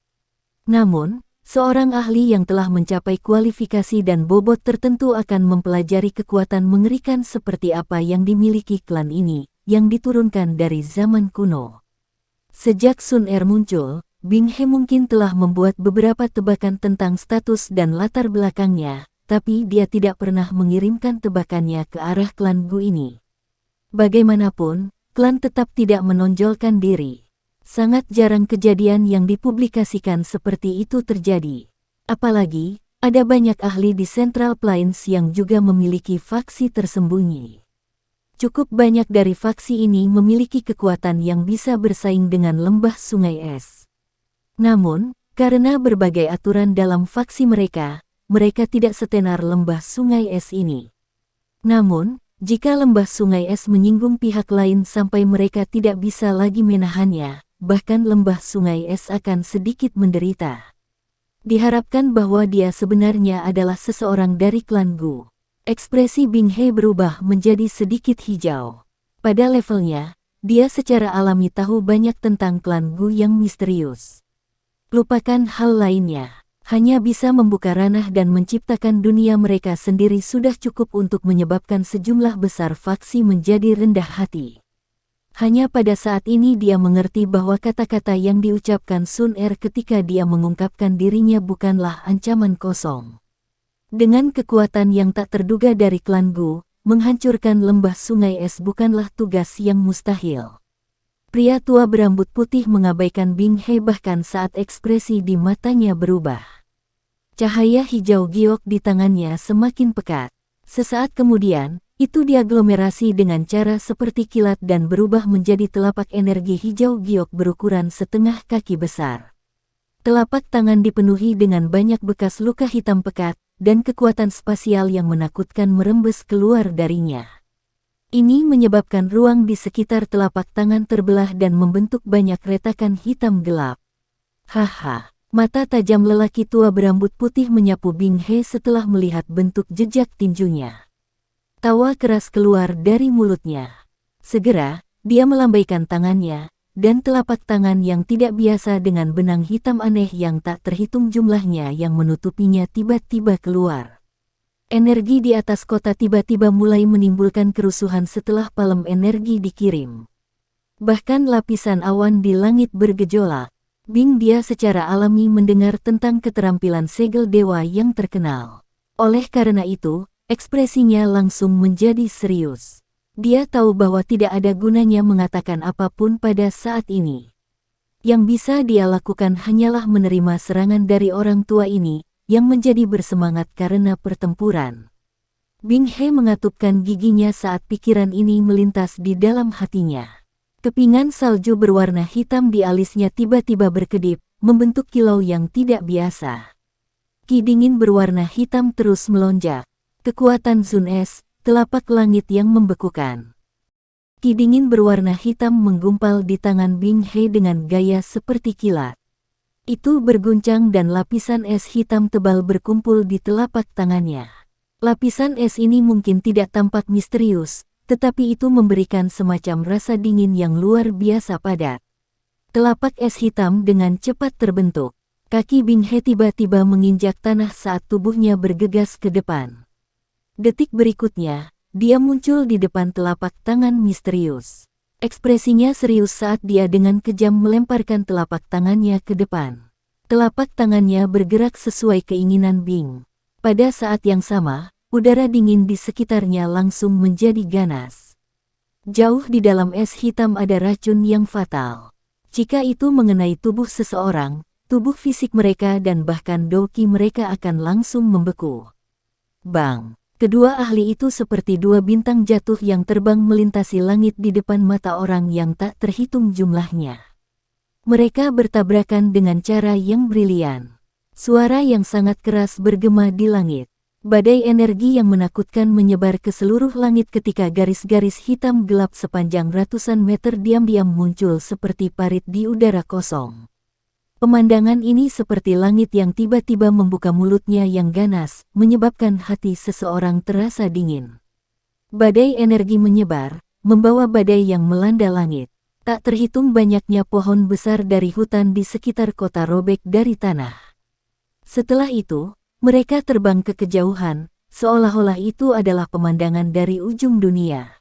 Namun, seorang ahli yang telah mencapai kualifikasi dan bobot tertentu akan mempelajari kekuatan mengerikan seperti apa yang dimiliki klan ini, yang diturunkan dari zaman kuno. Sejak Sun Er muncul, Bing He mungkin telah membuat beberapa tebakan tentang status dan latar belakangnya, tapi dia tidak pernah mengirimkan tebakannya ke arah klan Gu ini. Bagaimanapun, klan tetap tidak menonjolkan diri. Sangat jarang kejadian yang dipublikasikan seperti itu terjadi. Apalagi, ada banyak ahli di Central Plains yang juga memiliki faksi tersembunyi. Cukup banyak dari faksi ini memiliki kekuatan yang bisa bersaing dengan lembah sungai es. Namun, karena berbagai aturan dalam faksi mereka tidak setenar lembah sungai es ini. Namun, jika lembah sungai es menyinggung pihak lain sampai mereka tidak bisa lagi menahannya, bahkan lembah sungai es akan sedikit menderita. Diharapkan bahwa dia sebenarnya adalah seseorang dari klan Gu. Ekspresi Bing He berubah menjadi sedikit hijau. Pada levelnya, dia secara alami tahu banyak tentang klan Gu yang misterius. Lupakan hal lainnya. Hanya bisa membuka ranah dan menciptakan dunia mereka sendiri sudah cukup untuk menyebabkan sejumlah besar faksi menjadi rendah hati. Hanya pada saat ini dia mengerti bahwa kata-kata yang diucapkan Sun Er ketika dia mengungkapkan dirinya bukanlah ancaman kosong. Dengan kekuatan yang tak terduga dari klan Gu, menghancurkan lembah sungai es bukanlah tugas yang mustahil. Pria tua berambut putih mengabaikan Bing He bahkan saat ekspresi di matanya berubah. Cahaya hijau giok di tangannya semakin pekat. Sesaat kemudian, itu diaglomerasi dengan cara seperti kilat dan berubah menjadi telapak energi hijau giok berukuran setengah kaki besar. Telapak tangan dipenuhi dengan banyak bekas luka hitam pekat, dan kekuatan spasial yang menakutkan merembes keluar darinya. Ini menyebabkan ruang di sekitar telapak tangan terbelah dan membentuk banyak retakan hitam gelap. Haha, mata tajam lelaki tua berambut putih menyapu Bing He setelah melihat bentuk jejak tinjunya. Tawa keras keluar dari mulutnya. Segera, dia melambaikan tangannya, dan telapak tangan yang tidak biasa dengan benang hitam aneh yang tak terhitung jumlahnya yang menutupinya tiba-tiba keluar. Energi di atas kota tiba-tiba mulai menimbulkan kerusuhan setelah palem energi dikirim. Bahkan lapisan awan di langit bergejolak. Bing dia secara alami mendengar tentang keterampilan segel dewa yang terkenal. Oleh karena itu, ekspresinya langsung menjadi serius. Dia tahu bahwa tidak ada gunanya mengatakan apapun pada saat ini. Yang bisa dia lakukan hanyalah menerima serangan dari orang tua ini, yang menjadi bersemangat karena pertempuran. Bing He mengatupkan giginya saat pikiran ini melintas di dalam hatinya. Kepingan salju berwarna hitam di alisnya tiba-tiba berkedip, membentuk kilau yang tidak biasa. Ki dingin berwarna hitam terus melonjak. Kekuatan Sun Es, telapak langit yang membekukan. Ki dingin berwarna hitam menggumpal di tangan Bing He dengan gaya seperti kilat. Itu berguncang dan lapisan es hitam tebal berkumpul di telapak tangannya. Lapisan es ini mungkin tidak tampak misterius, tetapi itu memberikan semacam rasa dingin yang luar biasa padat. Telapak es hitam dengan cepat terbentuk. Kaki Bing He tiba-tiba menginjak tanah saat tubuhnya bergegas ke depan. Detik berikutnya, dia muncul di depan telapak tangan misterius. Ekspresinya serius saat dia dengan kejam melemparkan telapak tangannya ke depan. Telapak tangannya bergerak sesuai keinginan Bing. Pada saat yang sama, udara dingin di sekitarnya langsung menjadi ganas. Jauh di dalam es hitam ada racun yang fatal. Jika itu mengenai tubuh seseorang, tubuh fisik mereka dan bahkan doki mereka akan langsung membeku. Bang! Kedua ahli itu seperti dua bintang jatuh yang terbang melintasi langit di depan mata orang yang tak terhitung jumlahnya. Mereka bertabrakan dengan cara yang brilian. Suara yang sangat keras bergema di langit. Badai energi yang menakutkan menyebar ke seluruh langit ketika garis-garis hitam gelap sepanjang ratusan meter diam-diam muncul seperti parit di udara kosong. Pemandangan ini seperti langit yang tiba-tiba membuka mulutnya yang ganas, menyebabkan hati seseorang terasa dingin. Badai energi menyebar, membawa badai yang melanda langit. Tak terhitung banyaknya pohon besar dari hutan di sekitar kota robek dari tanah. Setelah itu, mereka terbang ke kejauhan, seolah-olah itu adalah pemandangan dari ujung dunia.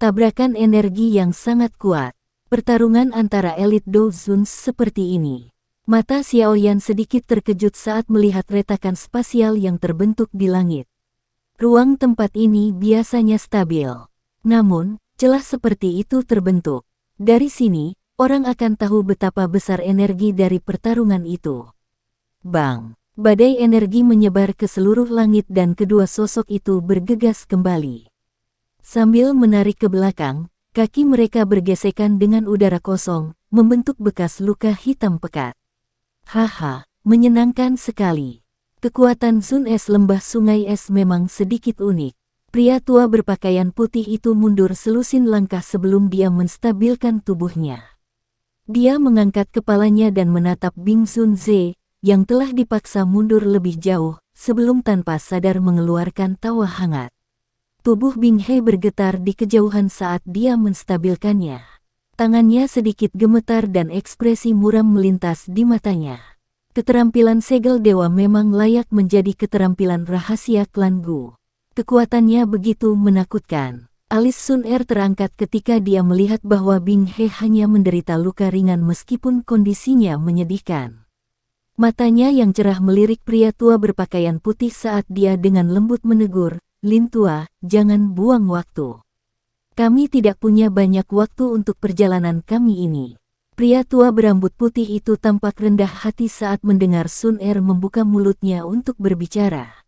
Tabrakan energi yang sangat kuat. Pertarungan antara elit Douzun seperti ini. Mata Xiaoyan sedikit terkejut saat melihat retakan spasial yang terbentuk di langit. Ruang tempat ini biasanya stabil. Namun, celah seperti itu terbentuk. Dari sini, orang akan tahu betapa besar energi dari pertarungan itu. Bang! Badai energi menyebar ke seluruh langit dan kedua sosok itu bergegas kembali. Sambil menarik ke belakang, kaki mereka bergesekan dengan udara kosong, membentuk bekas luka hitam pekat. Haha, menyenangkan sekali. Kekuatan Sun Es lembah sungai es memang sedikit unik. Pria tua berpakaian putih itu mundur selusin langkah sebelum dia menstabilkan tubuhnya. Dia mengangkat kepalanya dan menatap Bing Sun Ze, yang telah dipaksa mundur lebih jauh, sebelum tanpa sadar mengeluarkan tawa hangat. Tubuh Bing He bergetar di kejauhan saat dia menstabilkannya. Tangannya sedikit gemetar dan ekspresi muram melintas di matanya. Keterampilan segel dewa memang layak menjadi keterampilan rahasia klan Gu. Kekuatannya begitu menakutkan. Alis Sun Er terangkat ketika dia melihat bahwa Bing He hanya menderita luka ringan meskipun kondisinya menyedihkan. Matanya yang cerah melirik pria tua berpakaian putih saat dia dengan lembut menegur, "Lin tua, jangan buang waktu. Kami tidak punya banyak waktu untuk perjalanan kami ini." Pria tua berambut putih itu tampak rendah hati saat mendengar Sun Er membuka mulutnya untuk berbicara.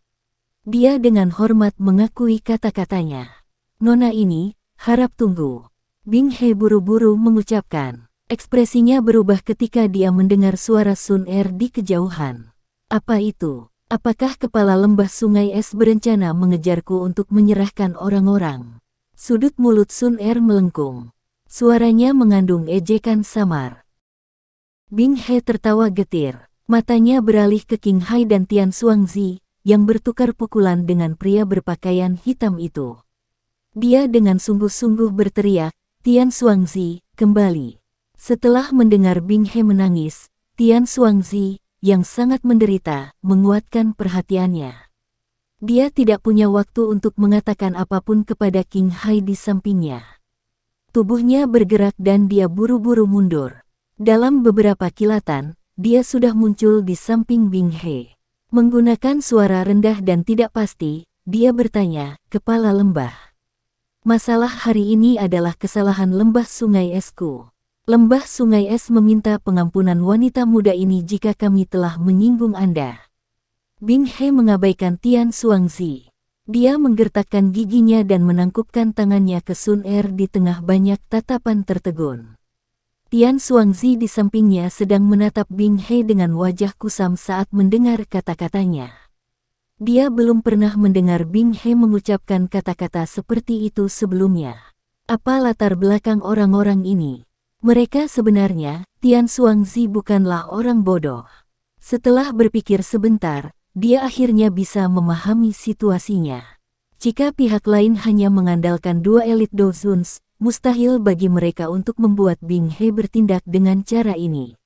Dia dengan hormat mengakui kata-katanya. "Nona ini, harap tunggu." Bing He buru-buru mengucapkan. Ekspresinya berubah ketika dia mendengar suara Sun Er di kejauhan. "Apa itu? Apakah kepala lembah sungai es berencana mengejarku untuk menyerahkan orang-orang?" Sudut mulut Sun Er melengkung. Suaranya mengandung ejekan samar. Bing He tertawa getir. Matanya beralih ke King Hai dan Tian Xuangzi, yang bertukar pukulan dengan pria berpakaian hitam itu. Dia dengan sungguh-sungguh berteriak, "Tian Xuangzi, kembali." Setelah mendengar Bing He menangis, Tian Xuangzi, yang sangat menderita, menguatkan perhatiannya. Dia tidak punya waktu untuk mengatakan apapun kepada King Hai di sampingnya. Tubuhnya bergerak dan dia buru-buru mundur. Dalam beberapa kilatan, dia sudah muncul di samping Bing He. Menggunakan suara rendah dan tidak pasti, dia bertanya, "Kepala lembah. Masalah hari ini adalah kesalahan lembah Sungai Esku. Lembah Sungai Es meminta pengampunan wanita muda ini jika kami telah menyinggung Anda." Bing He mengabaikan Tian Xuangzi. Dia menggertakkan giginya dan menangkupkan tangannya ke Sun Er di tengah banyak tatapan tertegun. Tian Xuangzi di sampingnya sedang menatap Bing He dengan wajah kusam saat mendengar kata-katanya. Dia belum pernah mendengar Bing He mengucapkan kata-kata seperti itu sebelumnya. Apa latar belakang orang-orang ini? Mereka sebenarnya, Tian Xuangzi bukanlah orang bodoh. Setelah berpikir sebentar, dia akhirnya bisa memahami situasinya. Jika pihak lain hanya mengandalkan dua elit Dozuns, mustahil bagi mereka untuk membuat Bing He bertindak dengan cara ini.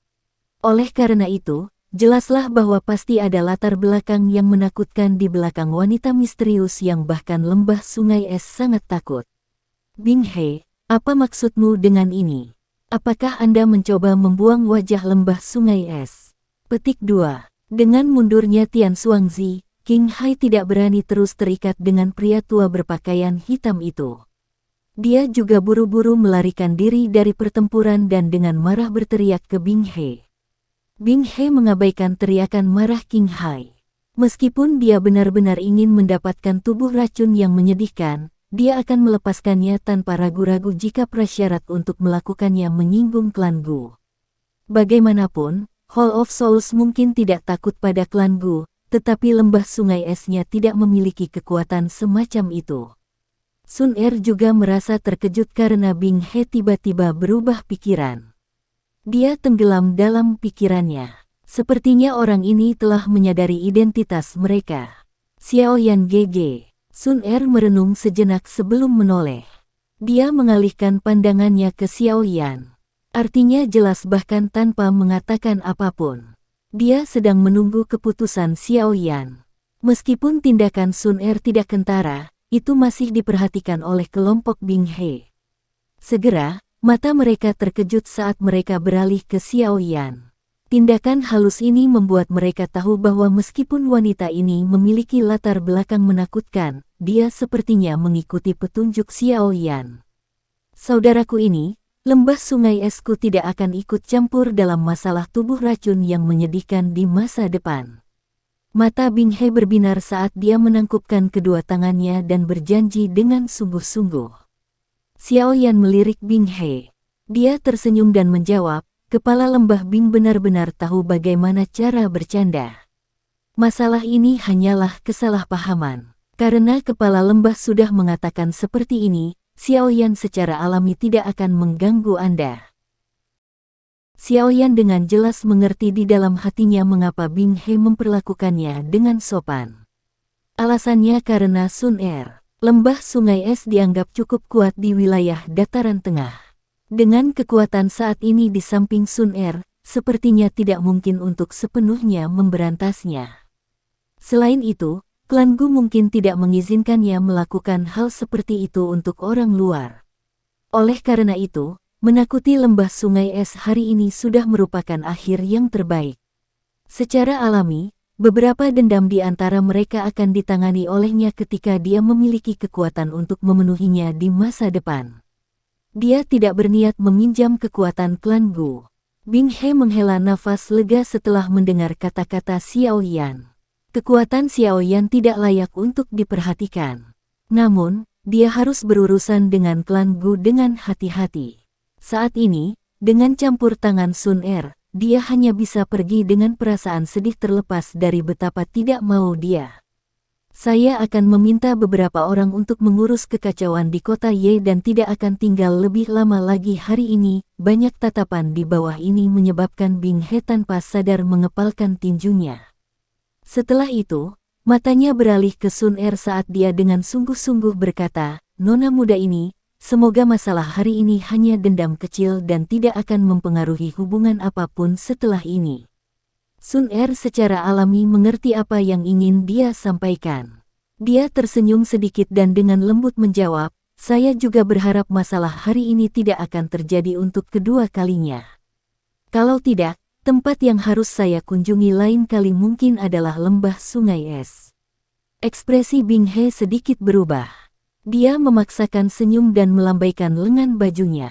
Oleh karena itu, jelaslah bahwa pasti ada latar belakang yang menakutkan di belakang wanita misterius yang bahkan lembah Sungai Es sangat takut. Bing He, apa maksudmu dengan ini? Apakah Anda mencoba membuang wajah lembah Sungai Es? Petik 2. Dengan mundurnya Tian Xuangzi, King Hai tidak berani terus terikat dengan pria tua berpakaian hitam itu. Dia juga buru-buru melarikan diri dari pertempuran dan dengan marah berteriak ke Bing He. Bing He mengabaikan teriakan marah King Hai. Meskipun dia benar-benar ingin mendapatkan tubuh racun yang menyedihkan, dia akan melepaskannya tanpa ragu-ragu jika prasyarat untuk melakukannya menyinggung klan Gu. Bagaimanapun, Hall of Souls mungkin tidak takut pada klan Gu, tetapi lembah Sungai Es-nya tidak memiliki kekuatan semacam itu. Sun Er juga merasa terkejut karena Bing He tiba-tiba berubah pikiran. Dia tenggelam dalam pikirannya. Sepertinya orang ini telah menyadari identitas mereka. Xiao Yan GG. Sun Er merenung sejenak sebelum menoleh. Dia mengalihkan pandangannya ke Xiao Yan. Artinya jelas bahkan tanpa mengatakan apapun. Dia sedang menunggu keputusan Xiao Yan. Meskipun tindakan Sun Er tidak kentara, itu masih diperhatikan oleh kelompok Bing He. Segera, mata mereka terkejut saat mereka beralih ke Xiao Yan. Tindakan halus ini membuat mereka tahu bahwa meskipun wanita ini memiliki latar belakang menakutkan, dia sepertinya mengikuti petunjuk Xiao Yan. Saudaraku ini, lembah Sungai Esku tidak akan ikut campur dalam masalah tubuh racun yang menyedihkan di masa depan. Mata Bing He berbinar saat dia menangkupkan kedua tangannya dan berjanji dengan sungguh-sungguh. Xiao Yan melirik Bing He. Dia tersenyum dan menjawab, "Kepala lembah Bing benar-benar tahu bagaimana cara bercanda. Masalah ini hanyalah kesalahpahaman. Karena kepala lembah sudah mengatakan seperti ini, Xiao Yan secara alami tidak akan mengganggu Anda." Xiao Yan dengan jelas mengerti di dalam hatinya mengapa Bing He memperlakukannya dengan sopan. Alasannya karena Sun Er. Lembah Sungai Es dianggap cukup kuat di wilayah dataran tengah. Dengan kekuatan saat ini di samping Sun Er, sepertinya tidak mungkin untuk sepenuhnya memberantasnya. Selain itu, klan Gu mungkin tidak mengizinkannya melakukan hal seperti itu untuk orang luar. Oleh karena itu, menakuti lembah Sungai Es hari ini sudah merupakan akhir yang terbaik. Secara alami, beberapa dendam di antara mereka akan ditangani olehnya ketika dia memiliki kekuatan untuk memenuhinya di masa depan. Dia tidak berniat meminjam kekuatan klan Gu. Bing He menghela nafas lega setelah mendengar kata-kata Xiao Yan. Kekuatan Xiao Yan tidak layak untuk diperhatikan. Namun, dia harus berurusan dengan klan Gu dengan hati-hati. Saat ini, dengan campur tangan Sun Er, dia hanya bisa pergi dengan perasaan sedih terlepas dari betapa tidak mau dia. Saya akan meminta beberapa orang untuk mengurus kekacauan di kota Ye dan tidak akan tinggal lebih lama lagi hari ini. Banyak tatapan di bawah ini menyebabkan Bing He tanpa sadar mengepalkan tinjunya. Setelah itu, matanya beralih ke Sun Er saat dia dengan sungguh-sungguh berkata, "Nona muda ini, semoga masalah hari ini hanya dendam kecil dan tidak akan mempengaruhi hubungan apapun setelah ini." Sun Er secara alami mengerti apa yang ingin dia sampaikan. Dia tersenyum sedikit dan dengan lembut menjawab, "Saya juga berharap masalah hari ini tidak akan terjadi untuk kedua kalinya. Kalau tidak, tempat yang harus saya kunjungi lain kali mungkin adalah lembah sungai es." Ekspresi Bing He sedikit berubah. Dia memaksakan senyum dan melambaikan lengan bajunya.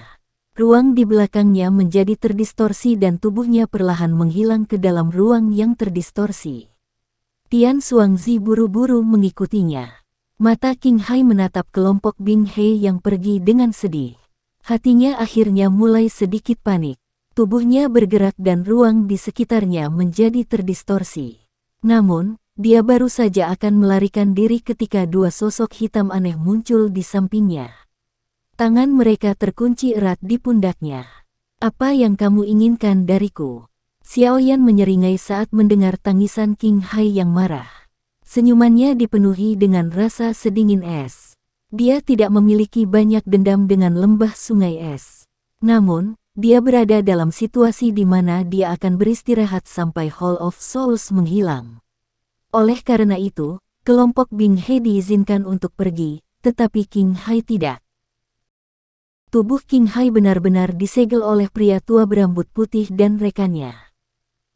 Ruang di belakangnya menjadi terdistorsi dan tubuhnya perlahan menghilang ke dalam ruang yang terdistorsi. Tian Xuangzi buru-buru mengikutinya. Mata King Hai menatap kelompok Bing He yang pergi dengan sedih. Hatinya akhirnya mulai sedikit panik. Tubuhnya bergerak dan ruang di sekitarnya menjadi terdistorsi. Namun, dia baru saja akan melarikan diri ketika dua sosok hitam aneh muncul di sampingnya. Tangan mereka terkunci erat di pundaknya. "Apa yang kamu inginkan dariku?" Xiaoyan menyeringai saat mendengar tangisan King Hai yang marah. Senyumannya dipenuhi dengan rasa sedingin es. Dia tidak memiliki banyak dendam dengan lembah sungai es. Namun, dia berada dalam situasi di mana dia akan beristirahat sampai Hall of Souls menghilang. Oleh karena itu, kelompok Bing He diizinkan untuk pergi, tetapi King Hai tidak. Tubuh King Hai benar-benar disegel oleh pria tua berambut putih dan rekannya.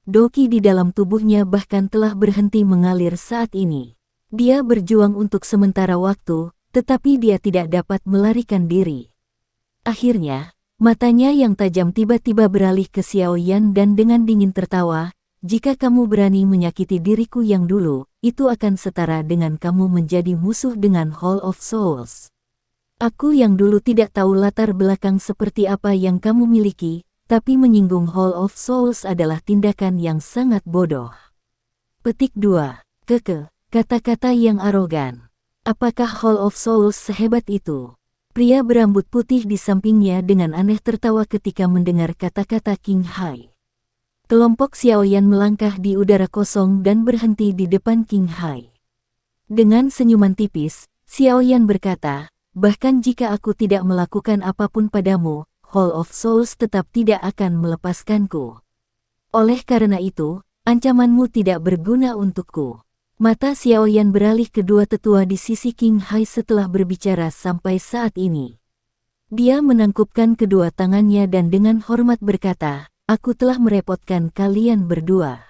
Doki di dalam tubuhnya bahkan telah berhenti mengalir saat ini. Dia berjuang untuk sementara waktu, tetapi dia tidak dapat melarikan diri. Akhirnya, matanya yang tajam tiba-tiba beralih ke Xiaoyan dan dengan dingin tertawa, "Jika kamu berani menyakiti diriku yang dulu, itu akan setara dengan kamu menjadi musuh dengan Hall of Souls. Aku yang dulu tidak tahu latar belakang seperti apa yang kamu miliki, tapi menyinggung Hall of Souls adalah tindakan yang sangat bodoh." Petik 2. Kata-kata yang arogan. Apakah Hall of Souls sehebat itu? Pria berambut putih di sampingnya dengan aneh tertawa ketika mendengar kata-kata King Hai. Kelompok Xiaoyan melangkah di udara kosong dan berhenti di depan King Hai. Dengan senyuman tipis, Xiaoyan berkata, "Bahkan jika aku tidak melakukan apapun padamu, Hall of Souls tetap tidak akan melepaskanku. Oleh karena itu, ancamanmu tidak berguna untukku." Mata Xiaoyan beralih ke dua tetua di sisi King Hai setelah berbicara sampai saat ini. Dia menangkupkan kedua tangannya dan dengan hormat berkata, "Aku telah merepotkan kalian berdua.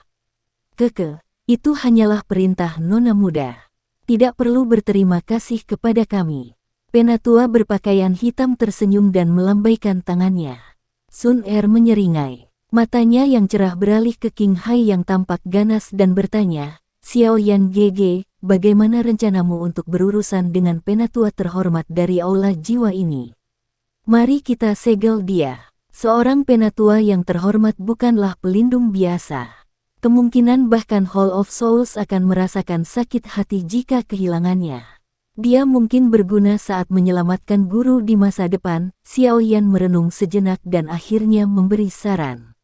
Itu hanyalah perintah Nona muda. Tidak perlu berterima kasih kepada kami." Penatua berpakaian hitam tersenyum dan melambaikan tangannya. Sun Er menyeringai. Matanya yang cerah beralih ke King Hai yang tampak ganas dan bertanya, "Xiaoyan GG, bagaimana rencanamu untuk berurusan dengan penatua terhormat dari aula jiwa ini? Mari kita segel dia." Seorang penatua yang terhormat bukanlah pelindung biasa. Kemungkinan bahkan Hall of Souls akan merasakan sakit hati jika kehilangannya. Dia mungkin berguna saat menyelamatkan guru di masa depan. Xiaoyan merenung sejenak dan akhirnya memberi saran.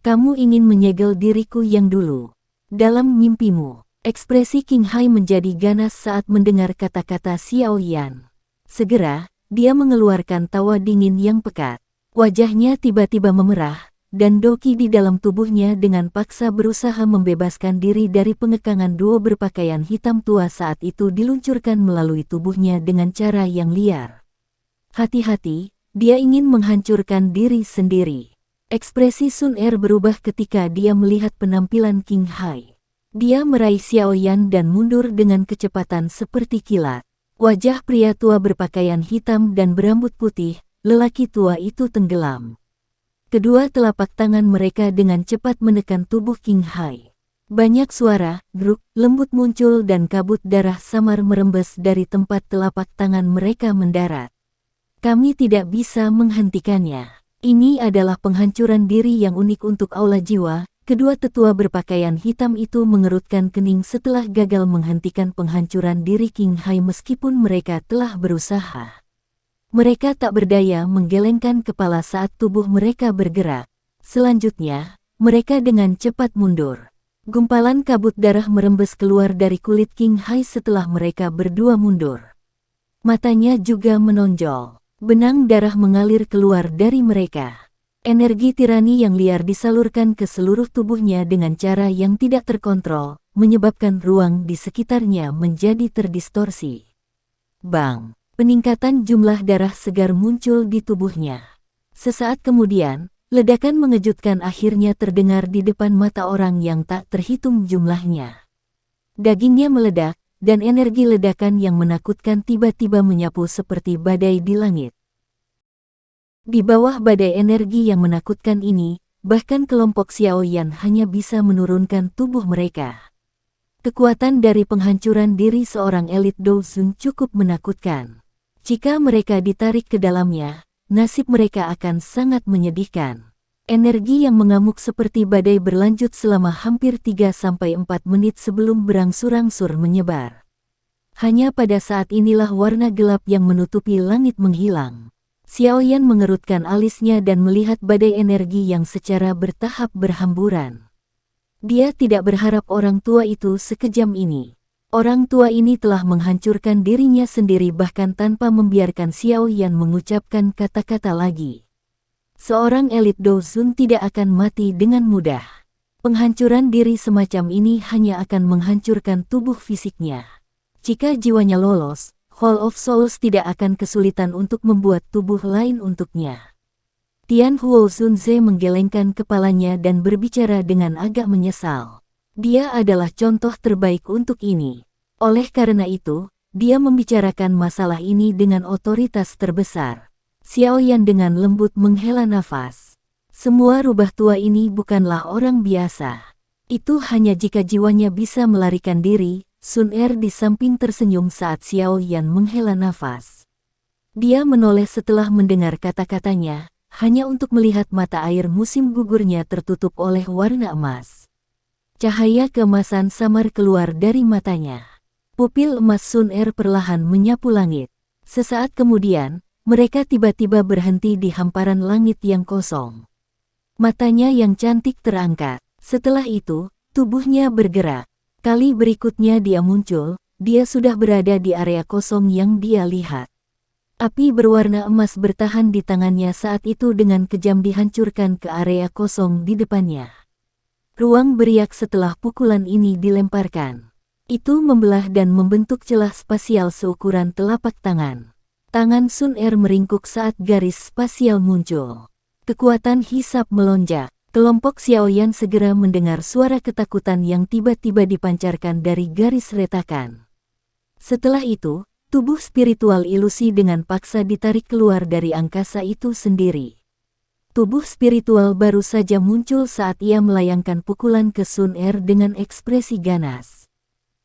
"Kamu ingin menyegel diriku yang dulu. Dalam mimpimu." Ekspresi King Hai menjadi ganas saat mendengar kata-kata Xiaoyan. Segera, dia mengeluarkan tawa dingin yang pekat. Wajahnya tiba-tiba memerah, dan doki di dalam tubuhnya dengan paksa berusaha membebaskan diri dari pengekangan duo berpakaian hitam tua saat itu diluncurkan melalui tubuhnya dengan cara yang liar. Hati-hati, dia ingin menghancurkan diri sendiri. Ekspresi Sun Er berubah ketika dia melihat penampilan King Hai. Dia meraih Xiaoyan dan mundur dengan kecepatan seperti kilat. Wajah pria tua berpakaian hitam dan berambut putih, lelaki tua itu tenggelam. Kedua telapak tangan mereka dengan cepat menekan tubuh King Hai. Banyak suara, gruk, lembut muncul dan kabut darah samar merembes dari tempat telapak tangan mereka mendarat. "Kami tidak bisa menghentikannya. Ini adalah penghancuran diri yang unik untuk aula jiwa, Kedua tetua berpakaian hitam itu mengerutkan kening setelah gagal menghentikan penghancuran diri King Hai meskipun mereka telah berusaha. Mereka tak berdaya menggelengkan kepala saat tubuh mereka bergerak. Selanjutnya, mereka dengan cepat mundur. Gumpalan kabut darah merembes keluar dari kulit King Hai setelah mereka berdua mundur. Matanya juga menonjol. Benang darah mengalir keluar dari mereka. Energi tirani yang liar disalurkan ke seluruh tubuhnya dengan cara yang tidak terkontrol, menyebabkan ruang di sekitarnya menjadi terdistorsi. Bang! Peningkatan jumlah darah segar muncul di tubuhnya. Sesaat kemudian, ledakan mengejutkan akhirnya terdengar di depan mata orang yang tak terhitung jumlahnya. Dagingnya meledak, dan energi ledakan yang menakutkan tiba-tiba menyapu seperti badai di langit. Di bawah badai energi yang menakutkan ini, bahkan kelompok Xiao Yan hanya bisa menurunkan tubuh mereka. Kekuatan dari penghancuran diri seorang elit Douzun cukup menakutkan. Jika mereka ditarik ke dalamnya, nasib mereka akan sangat menyedihkan. Energi yang mengamuk seperti badai berlanjut selama hampir 3-4 menit sebelum berangsur-angsur menyebar. Hanya pada saat inilah warna gelap yang menutupi langit menghilang. Xiao Yan mengerutkan alisnya dan melihat badai energi yang secara bertahap berhamburan. Dia tidak berharap orang tua itu sekejam ini. Orang tua ini telah menghancurkan dirinya sendiri bahkan tanpa membiarkan Xiao Yan mengucapkan kata-kata lagi. Seorang elit Douzun tidak akan mati dengan mudah. Penghancuran diri semacam ini hanya akan menghancurkan tubuh fisiknya. Jika jiwanya lolos, Hall of Souls tidak akan kesulitan untuk membuat tubuh lain untuknya. Tian Huo Zunze menggelengkan kepalanya dan berbicara dengan agak menyesal. Dia adalah contoh terbaik untuk ini. Oleh karena itu, dia membicarakan masalah ini dengan otoritas terbesar. Xiao Yan dengan lembut menghela nafas. Semua rubah tua ini bukanlah orang biasa. Itu hanya jika jiwanya bisa melarikan diri. Sun Er di samping tersenyum saat Xiao Yan menghela nafas. Dia menoleh setelah mendengar kata-katanya, hanya untuk melihat mata air musim gugurnya tertutup oleh warna emas. Cahaya keemasan samar keluar dari matanya. Pupil emas Sun Er perlahan menyapu langit. Sesaat kemudian, mereka tiba-tiba berhenti di hamparan langit yang kosong. Matanya yang cantik terangkat. Setelah itu, tubuhnya bergerak. Kali berikutnya dia muncul, dia sudah berada di area kosong yang dia lihat. Api berwarna emas bertahan di tangannya saat itu dengan kejam dihancurkan ke area kosong di depannya. Ruang beriak setelah pukulan ini dilemparkan. Itu membelah dan membentuk celah spasial seukuran telapak tangan. Tangan Sun Er meringkuk saat garis spasial muncul. Kekuatan hisap melonjak. Kelompok Xiao Yan segera mendengar suara ketakutan yang tiba-tiba dipancarkan dari garis retakan. Setelah itu, tubuh spiritual ilusi dengan paksa ditarik keluar dari angkasa itu sendiri. Tubuh spiritual baru saja muncul saat ia melayangkan pukulan ke Sun Er dengan ekspresi ganas.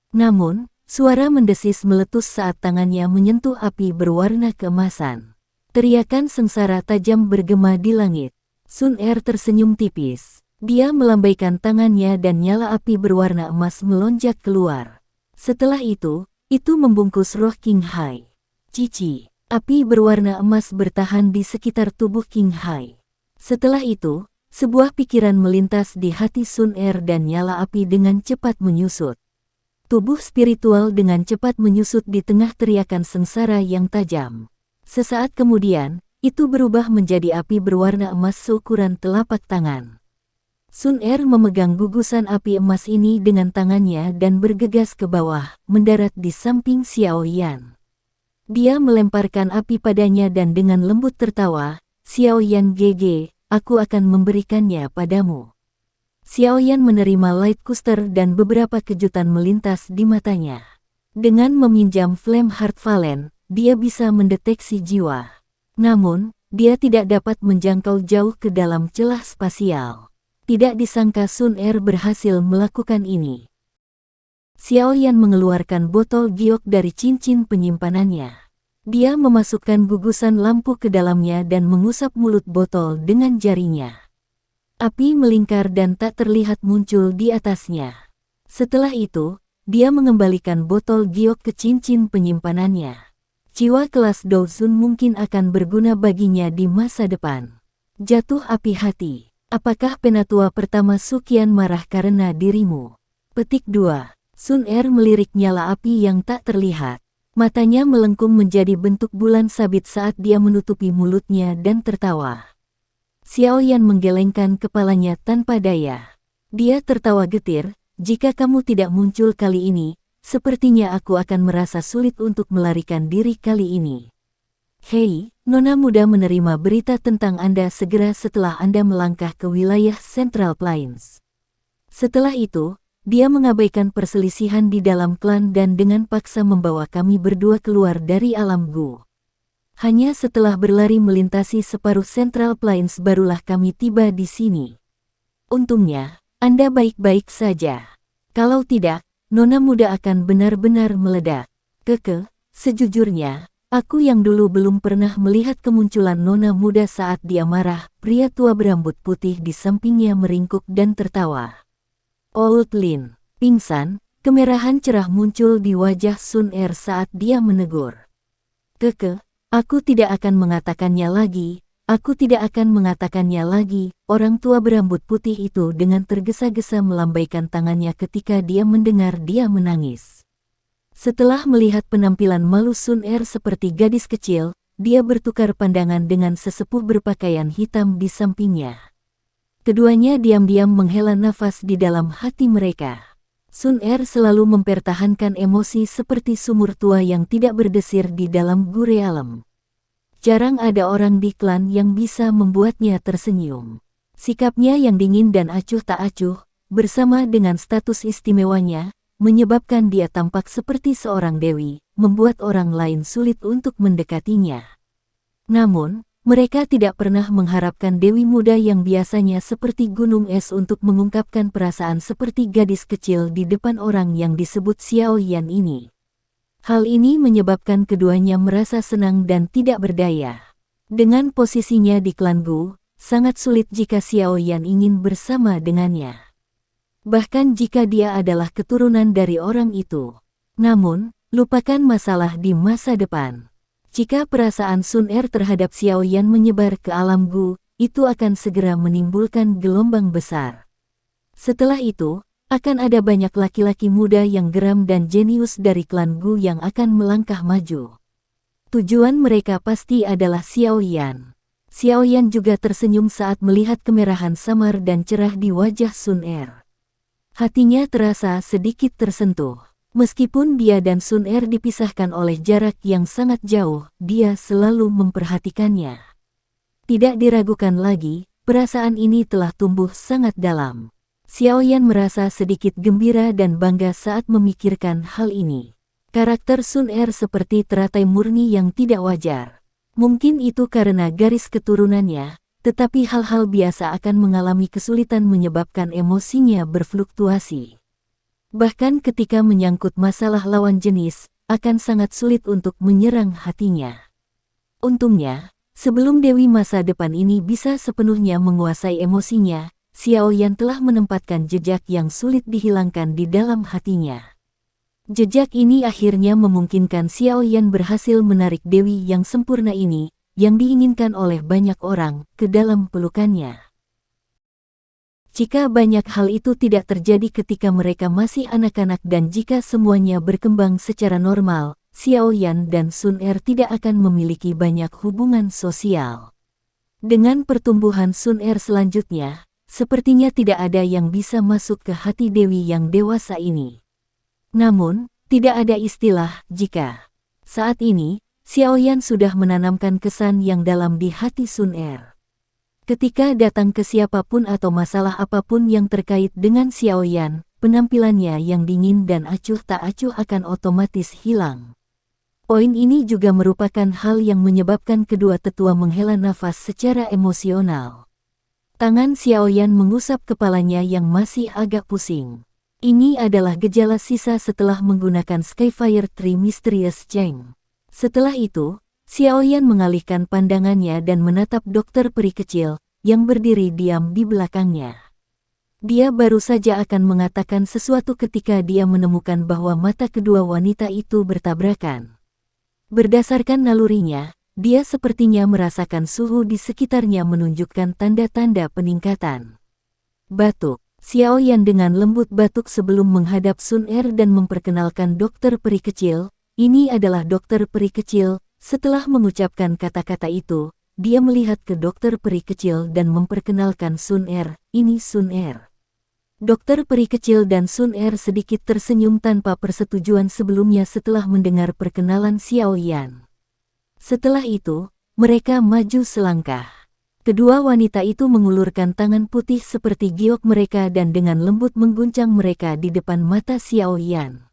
Namun, suara mendesis meletus saat tangannya menyentuh api berwarna keemasan. Teriakan sengsara tajam bergema di langit. Sun Er tersenyum tipis. Dia melambaikan tangannya dan nyala api berwarna emas melonjak keluar. Setelah itu membungkus roh King Hai. Cici, api berwarna emas bertahan di sekitar tubuh King Hai. Setelah itu, sebuah pikiran melintas di hati Sun Er dan nyala api dengan cepat menyusut. Tubuh spiritual dengan cepat menyusut di tengah teriakan sengsara yang tajam. Sesaat kemudian, itu berubah menjadi api berwarna emas seukuran telapak tangan. Sun Er memegang gugusan api emas ini dengan tangannya dan bergegas ke bawah, mendarat di samping Xiao Yan. Dia melemparkan api padanya dan dengan lembut tertawa, "Xiao Yan GG, aku akan memberikannya padamu." Xiao Yan menerima light coaster dan beberapa kejutan melintas di matanya. Dengan meminjam Flame Heart Valen, dia bisa mendeteksi jiwa. Namun, dia tidak dapat menjangkau jauh ke dalam celah spasial. Tidak disangka Sun Er berhasil melakukan ini. Xiao Yan mengeluarkan botol giok dari cincin penyimpanannya. Dia memasukkan gugusan lampu ke dalamnya dan mengusap mulut botol dengan jarinya. Api melingkar dan tak terlihat muncul di atasnya. Setelah itu, dia mengembalikan botol giok ke cincin penyimpanannya. Jiwa kelas Douzun mungkin akan berguna baginya di masa depan. Jatuh api hati. Apakah penatua pertama Sukian marah karena dirimu? Petik 2. Sun Er melirik nyala api yang tak terlihat. Matanya melengkung menjadi bentuk bulan sabit saat dia menutupi mulutnya dan tertawa. Xiao Yan menggelengkan kepalanya tanpa daya. Dia tertawa getir, jika kamu tidak muncul kali ini, sepertinya aku akan merasa sulit untuk melarikan diri kali ini. Hei, Nona muda menerima berita tentang Anda segera setelah Anda melangkah ke wilayah Central Plains. Setelah itu, dia mengabaikan perselisihan di dalam klan dan dengan paksa membawa kami berdua keluar dari alam Gu. Hanya setelah berlari melintasi separuh Central Plains barulah kami tiba di sini. Untungnya, Anda baik-baik saja. Kalau tidak, Nona muda akan benar-benar meledak. Sejujurnya, aku yang dulu belum pernah melihat kemunculan Nona muda saat dia marah, pria tua berambut putih di sampingnya meringkuk dan tertawa. Old Lin, pingsan, kemerahan cerah muncul di wajah Sun Er saat dia menegur. Aku tidak akan mengatakannya lagi, orang tua berambut putih itu dengan tergesa-gesa melambaikan tangannya ketika dia mendengar dia menangis. Setelah melihat penampilan malu Sun Er seperti gadis kecil, dia bertukar pandangan dengan sesepuh berpakaian hitam di sampingnya. Keduanya diam-diam menghela nafas di dalam hati mereka. Sun Er selalu mempertahankan emosi seperti sumur tua yang tidak berdesir di dalam Gu Realem. Jarang ada orang di klan yang bisa membuatnya tersenyum. Sikapnya yang dingin dan acuh tak acuh, bersama dengan status istimewanya, menyebabkan dia tampak seperti seorang dewi, membuat orang lain sulit untuk mendekatinya. Namun, mereka tidak pernah mengharapkan dewi muda yang biasanya seperti gunung es untuk mengungkapkan perasaan seperti gadis kecil di depan orang yang disebut Xiao Yan ini. Hal ini menyebabkan keduanya merasa senang dan tidak berdaya. Dengan posisinya di klan Gu, sangat sulit jika Xiao Yan ingin bersama dengannya. Bahkan jika dia adalah keturunan dari orang itu. Namun, lupakan masalah di masa depan. Jika perasaan Sun Er terhadap Xiao Yan menyebar ke alam Gu, itu akan segera menimbulkan gelombang besar. Setelah itu, akan ada banyak laki-laki muda yang geram dan jenius dari klan Gu yang akan melangkah maju. Tujuan mereka pasti adalah Xiao Yan. Xiao Yan juga tersenyum saat melihat kemerahan samar dan cerah di wajah Sun Er. Hatinya terasa sedikit tersentuh. Meskipun dia dan Sun Er dipisahkan oleh jarak yang sangat jauh, dia selalu memperhatikannya. Tidak diragukan lagi, perasaan ini telah tumbuh sangat dalam. Xiao Yan merasa sedikit gembira dan bangga saat memikirkan hal ini. Karakter Sun Er seperti teratai murni yang tidak wajar. Mungkin itu karena garis keturunannya, tetapi hal-hal biasa akan mengalami kesulitan menyebabkan emosinya berfluktuasi. Bahkan ketika menyangkut masalah lawan jenis, akan sangat sulit untuk menyerang hatinya. Untungnya, sebelum dewi masa depan ini bisa sepenuhnya menguasai emosinya, Xiao Yan telah menempatkan jejak yang sulit dihilangkan di dalam hatinya. Jejak ini akhirnya memungkinkan Xiao Yan berhasil menarik dewi yang sempurna ini, yang diinginkan oleh banyak orang, ke dalam pelukannya. Jika banyak hal itu tidak terjadi ketika mereka masih anak-anak dan jika semuanya berkembang secara normal, Xiao Yan dan Sun Er tidak akan memiliki banyak hubungan sosial. Dengan pertumbuhan Sun Er selanjutnya, sepertinya tidak ada yang bisa masuk ke hati dewi yang dewasa ini. Namun, tidak ada istilah jika. Saat ini, Xiao Yan sudah menanamkan kesan yang dalam di hati Sun Er. Ketika datang ke siapapun atau masalah apapun yang terkait dengan Xiao Yan, penampilannya yang dingin dan acuh tak acuh akan otomatis hilang. Poin ini juga merupakan hal yang menyebabkan kedua tetua menghela nafas secara emosional. Tangan Xiao Yan mengusap kepalanya yang masih agak pusing. Ini adalah gejala sisa setelah menggunakan Skyfire Tree Mysterious Cheng. Setelah itu, Xiao Yan mengalihkan pandangannya dan menatap dokter peri kecil, yang berdiri diam di belakangnya. Dia baru saja akan mengatakan sesuatu ketika dia menemukan bahwa mata kedua wanita itu bertabrakan. Berdasarkan nalurinya, dia sepertinya merasakan suhu di sekitarnya menunjukkan tanda-tanda peningkatan. Batuk. Xiao Yan dengan lembut batuk sebelum menghadap Sun Er dan memperkenalkan dokter peri kecil. Ini adalah dokter peri kecil. Setelah mengucapkan kata-kata itu, dia melihat ke dokter peri kecil dan memperkenalkan Sun Er. Ini Sun Er. Dokter peri kecil dan Sun Er sedikit tersenyum tanpa persetujuan sebelumnya setelah mendengar perkenalan Xiao Yan. Setelah itu, mereka maju selangkah. Kedua wanita itu mengulurkan tangan putih seperti giok mereka dan dengan lembut mengguncang mereka di depan mata Xiao Yan.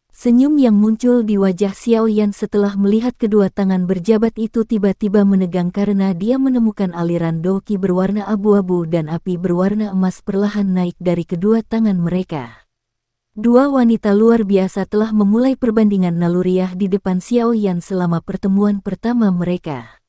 Senyum yang muncul di wajah Xiao Yan setelah melihat kedua tangan berjabat itu tiba-tiba menegang karena dia menemukan aliran doki berwarna abu-abu dan api berwarna emas perlahan naik dari kedua tangan mereka. Dua wanita luar biasa telah memulai perbandingan naluriah di depan Xiao Yan selama pertemuan pertama mereka.